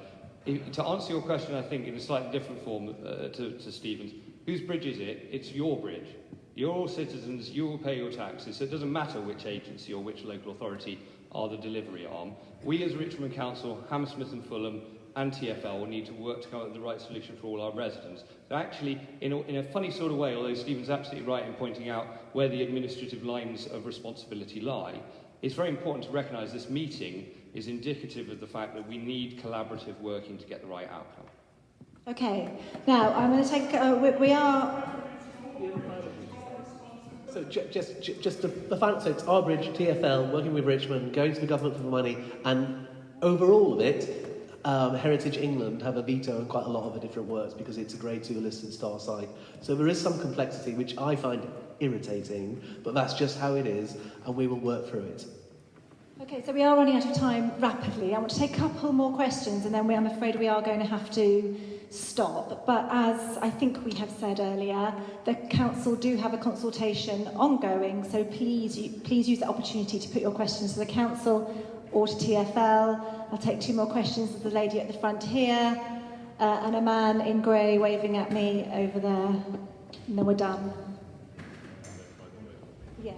to answer your question, I think in a slightly different form to Stephen's, whose bridge is it? It's your bridge. You're all citizens, you will pay your taxes, so it doesn't matter which agency or which local authority are the delivery arm. We as Richmond Council, Hammersmith and Fulham and TfL will need to work to come up with the right solution for all our residents. So actually, in a funny sort of way, although Stephen's absolutely right in pointing out where the administrative lines of responsibility lie, it's very important to recognise this meeting is indicative of the fact that we need collaborative working to get the right outcome. Okay, now I'm going to take, we are... So just the final, so it's our bridge, TfL, working with Richmond, going to the government for the money, and over all of it, Heritage England have a veto on quite a lot of the different works because it's a Grade 2 listed star site. So there is some complexity which I find irritating, but that's just how it is, and we will work through it. Okay, so we are running out of time rapidly. I want to take a couple more questions, and then I'm afraid we are going to have to stop. But as I think we have said earlier, the council do have a consultation ongoing, so please use the opportunity to put your questions to the council or to TfL. I'll take 2 more questions of the lady at the front here, and a man in grey waving at me over there, and then we're done. Yes,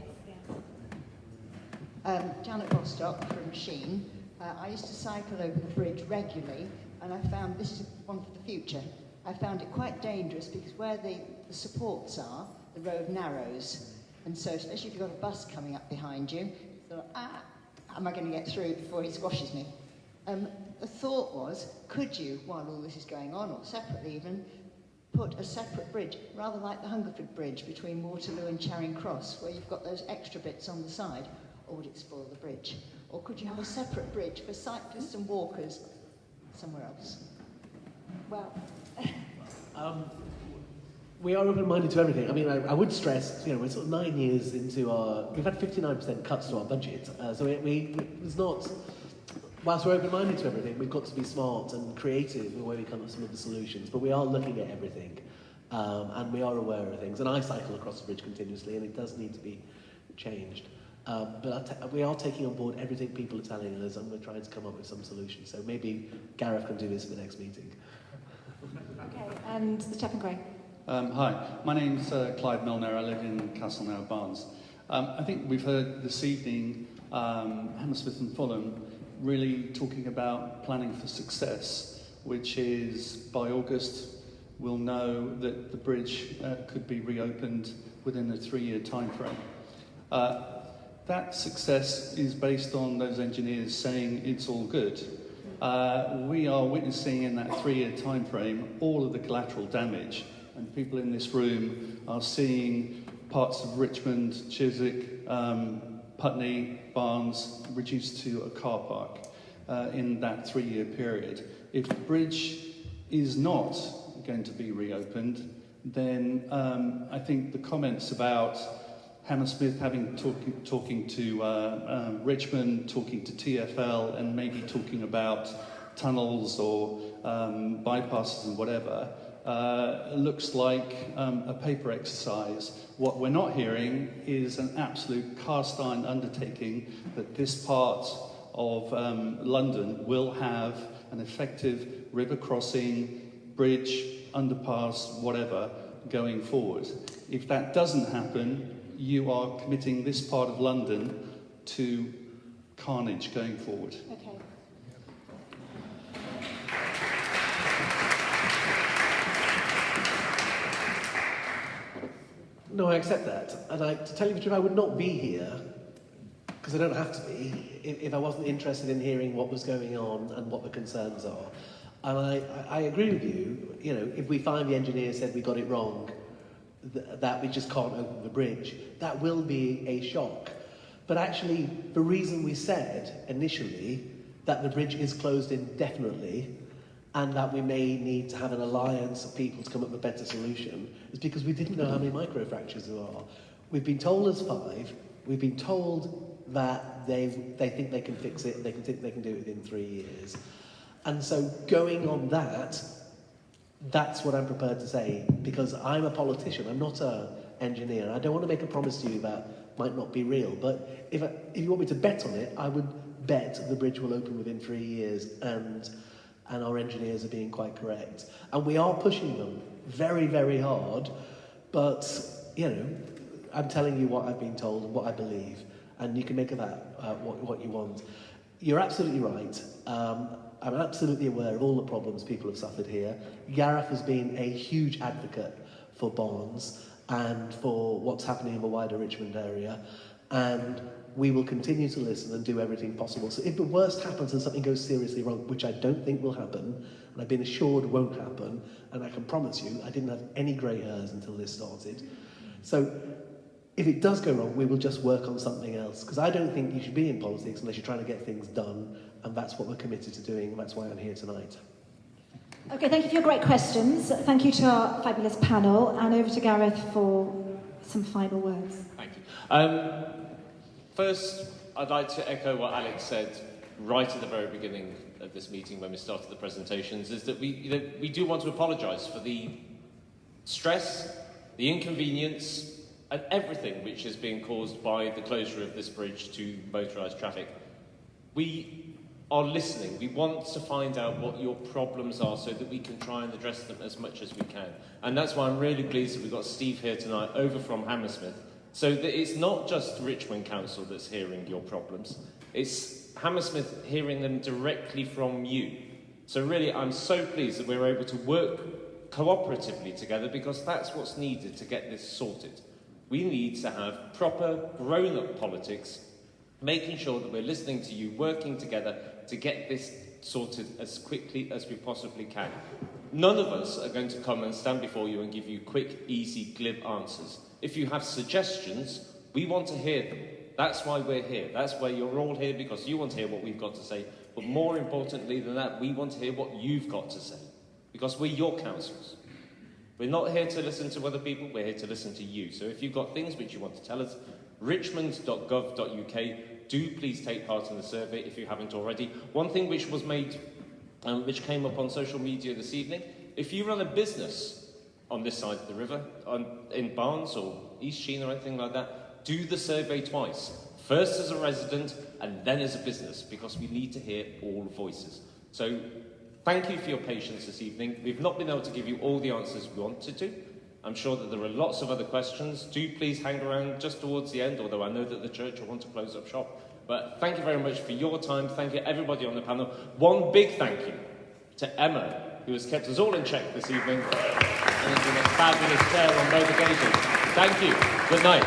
yeah. Janet Bostock from Sheen. I used to cycle over the bridge regularly, and I found this is one for the future. I found it quite dangerous because where the supports are, the road narrows, and so especially if you've got a bus coming up behind you, so am I going to get through before he squashes me? The thought was, could you, while all this is going on, or separately even, put a separate bridge, rather like the Hungerford Bridge between Waterloo and Charing Cross, where you've got those extra bits on the side, or would it spoil the bridge? Or could you have a separate bridge for cyclists and walkers somewhere else? Well, we are open-minded to everything. I mean, I would stress, we're sort of 9 years into we've had 59% cuts to our budget, so it's not, whilst we're open-minded to everything, we've got to be smart and creative in the way we come up with some of the solutions, but we are looking at everything, and we are aware of things, and I cycle across the bridge continuously, and it does need to be changed. But we are taking on board everything people are telling us, and we're trying to come up with some solutions, so maybe Gareth can do this at the next meeting. Okay, and the chap in grey. Hi, my name's Clive Milner. I live in Castleknock, Barnes. I think we've heard this evening Hammersmith and Fulham really talking about planning for success, which is by August will know that the bridge could be reopened within a 3-year time frame. That success is based on those engineers saying it's all good. We are witnessing in that 3-year time frame all of the collateral damage, and people in this room are seeing parts of Richmond, Chiswick, Putney, Barnes reduced to a car park in that 3-year period. If the bridge is not going to be reopened, then I think the comments about Hammersmith talking to Richmond, talking to TfL, and maybe talking about tunnels or bypasses and whatever, looks like a paper exercise. What we're not hearing is an absolute cast iron undertaking that this part of London will have an effective river crossing, bridge, underpass, whatever, going forward. If that doesn't happen, you are committing this part of London to carnage going forward. Okay. No, I accept that. And to tell you the truth, I would not be here, because I don't have to be, if I wasn't interested in hearing what was going on and what the concerns are. And I agree with you, you know, if we find the engineer said we got it wrong, that we just can't open the bridge, that will be a shock. But actually, the reason we said initially that the bridge is closed indefinitely and that we may need to have an alliance of people to come up with a better solution is because we didn't know how many microfractures there are. We've been told there's 5. We've been told that they think they can fix it, they think they can do it within 3 years. And so going on that, that's what I'm prepared to say, because I'm a politician, I'm not an engineer. I don't want to make a promise to you that might not be real, but if you want me to bet on it, I would bet the bridge will open within 3 years, and our engineers are being quite correct. And we are pushing them very, very hard, but, you know, I'm telling you what I've been told and what I believe, and you can make of that what you want. You're absolutely right. I'm absolutely aware of all the problems people have suffered here. Gareth has been a huge advocate for Barnes and for what's happening in the wider Richmond area, and we will continue to listen and do everything possible. So if the worst happens and something goes seriously wrong, which I don't think will happen, and I've been assured won't happen, and I can promise you I didn't have any grey hairs until this started. So if it does go wrong, we will just work on something else, because I don't think you should be in politics unless you're trying to get things done, and that's what we're committed to doing, and that's why I'm here tonight. Okay, thank you for your great questions. Thank you to our fabulous panel, and over to Gareth for some final words. Thank you. First, I'd like to echo what Alex said right at the very beginning of this meeting when we started the presentations, is that we do want to apologise for the stress, the inconvenience, and everything which is being caused by the closure of this bridge to motorised traffic. We are listening. We want to find out what your problems are so that we can try and address them as much as we can. And that's why I'm really pleased that we've got Steve here tonight over from Hammersmith, so that it's not just Richmond Council that's hearing your problems, it's Hammersmith hearing them directly from you. So really, I'm so pleased that we're able to work cooperatively together, because that's what's needed to get this sorted. We need to have proper, grown-up politics, making sure that we're listening to you, working together to get this sorted as quickly as we possibly can. None of us are going to come and stand before you and give you quick, easy, glib answers. If you have suggestions, we want to hear them. That's why we're here. That's why you're all here, because you want to hear what we've got to say. But more importantly than that, we want to hear what you've got to say, because we're your councillors. We're not here to listen to other people, we're here to listen to you. So if you've got things which you want to tell us, richmond.gov.uk, do please take part in the survey if you haven't already. One thing which was made, which came up on social media this evening, if you run a business on this side of the river, in Barnes or East Sheen or anything like that, do the survey twice. First as a resident and then as a business, because we need to hear all voices. So thank you for your patience this evening. We've not been able to give you all the answers we wanted to. I'm sure that there are lots of other questions. Do please hang around just towards the end, although I know that the church will want to close up shop. But thank you very much for your time. Thank you everybody on the panel. One big thank you to Emma, who has kept us all in check this evening and has been a fabulous chair on both occasions. Thank you. Good night.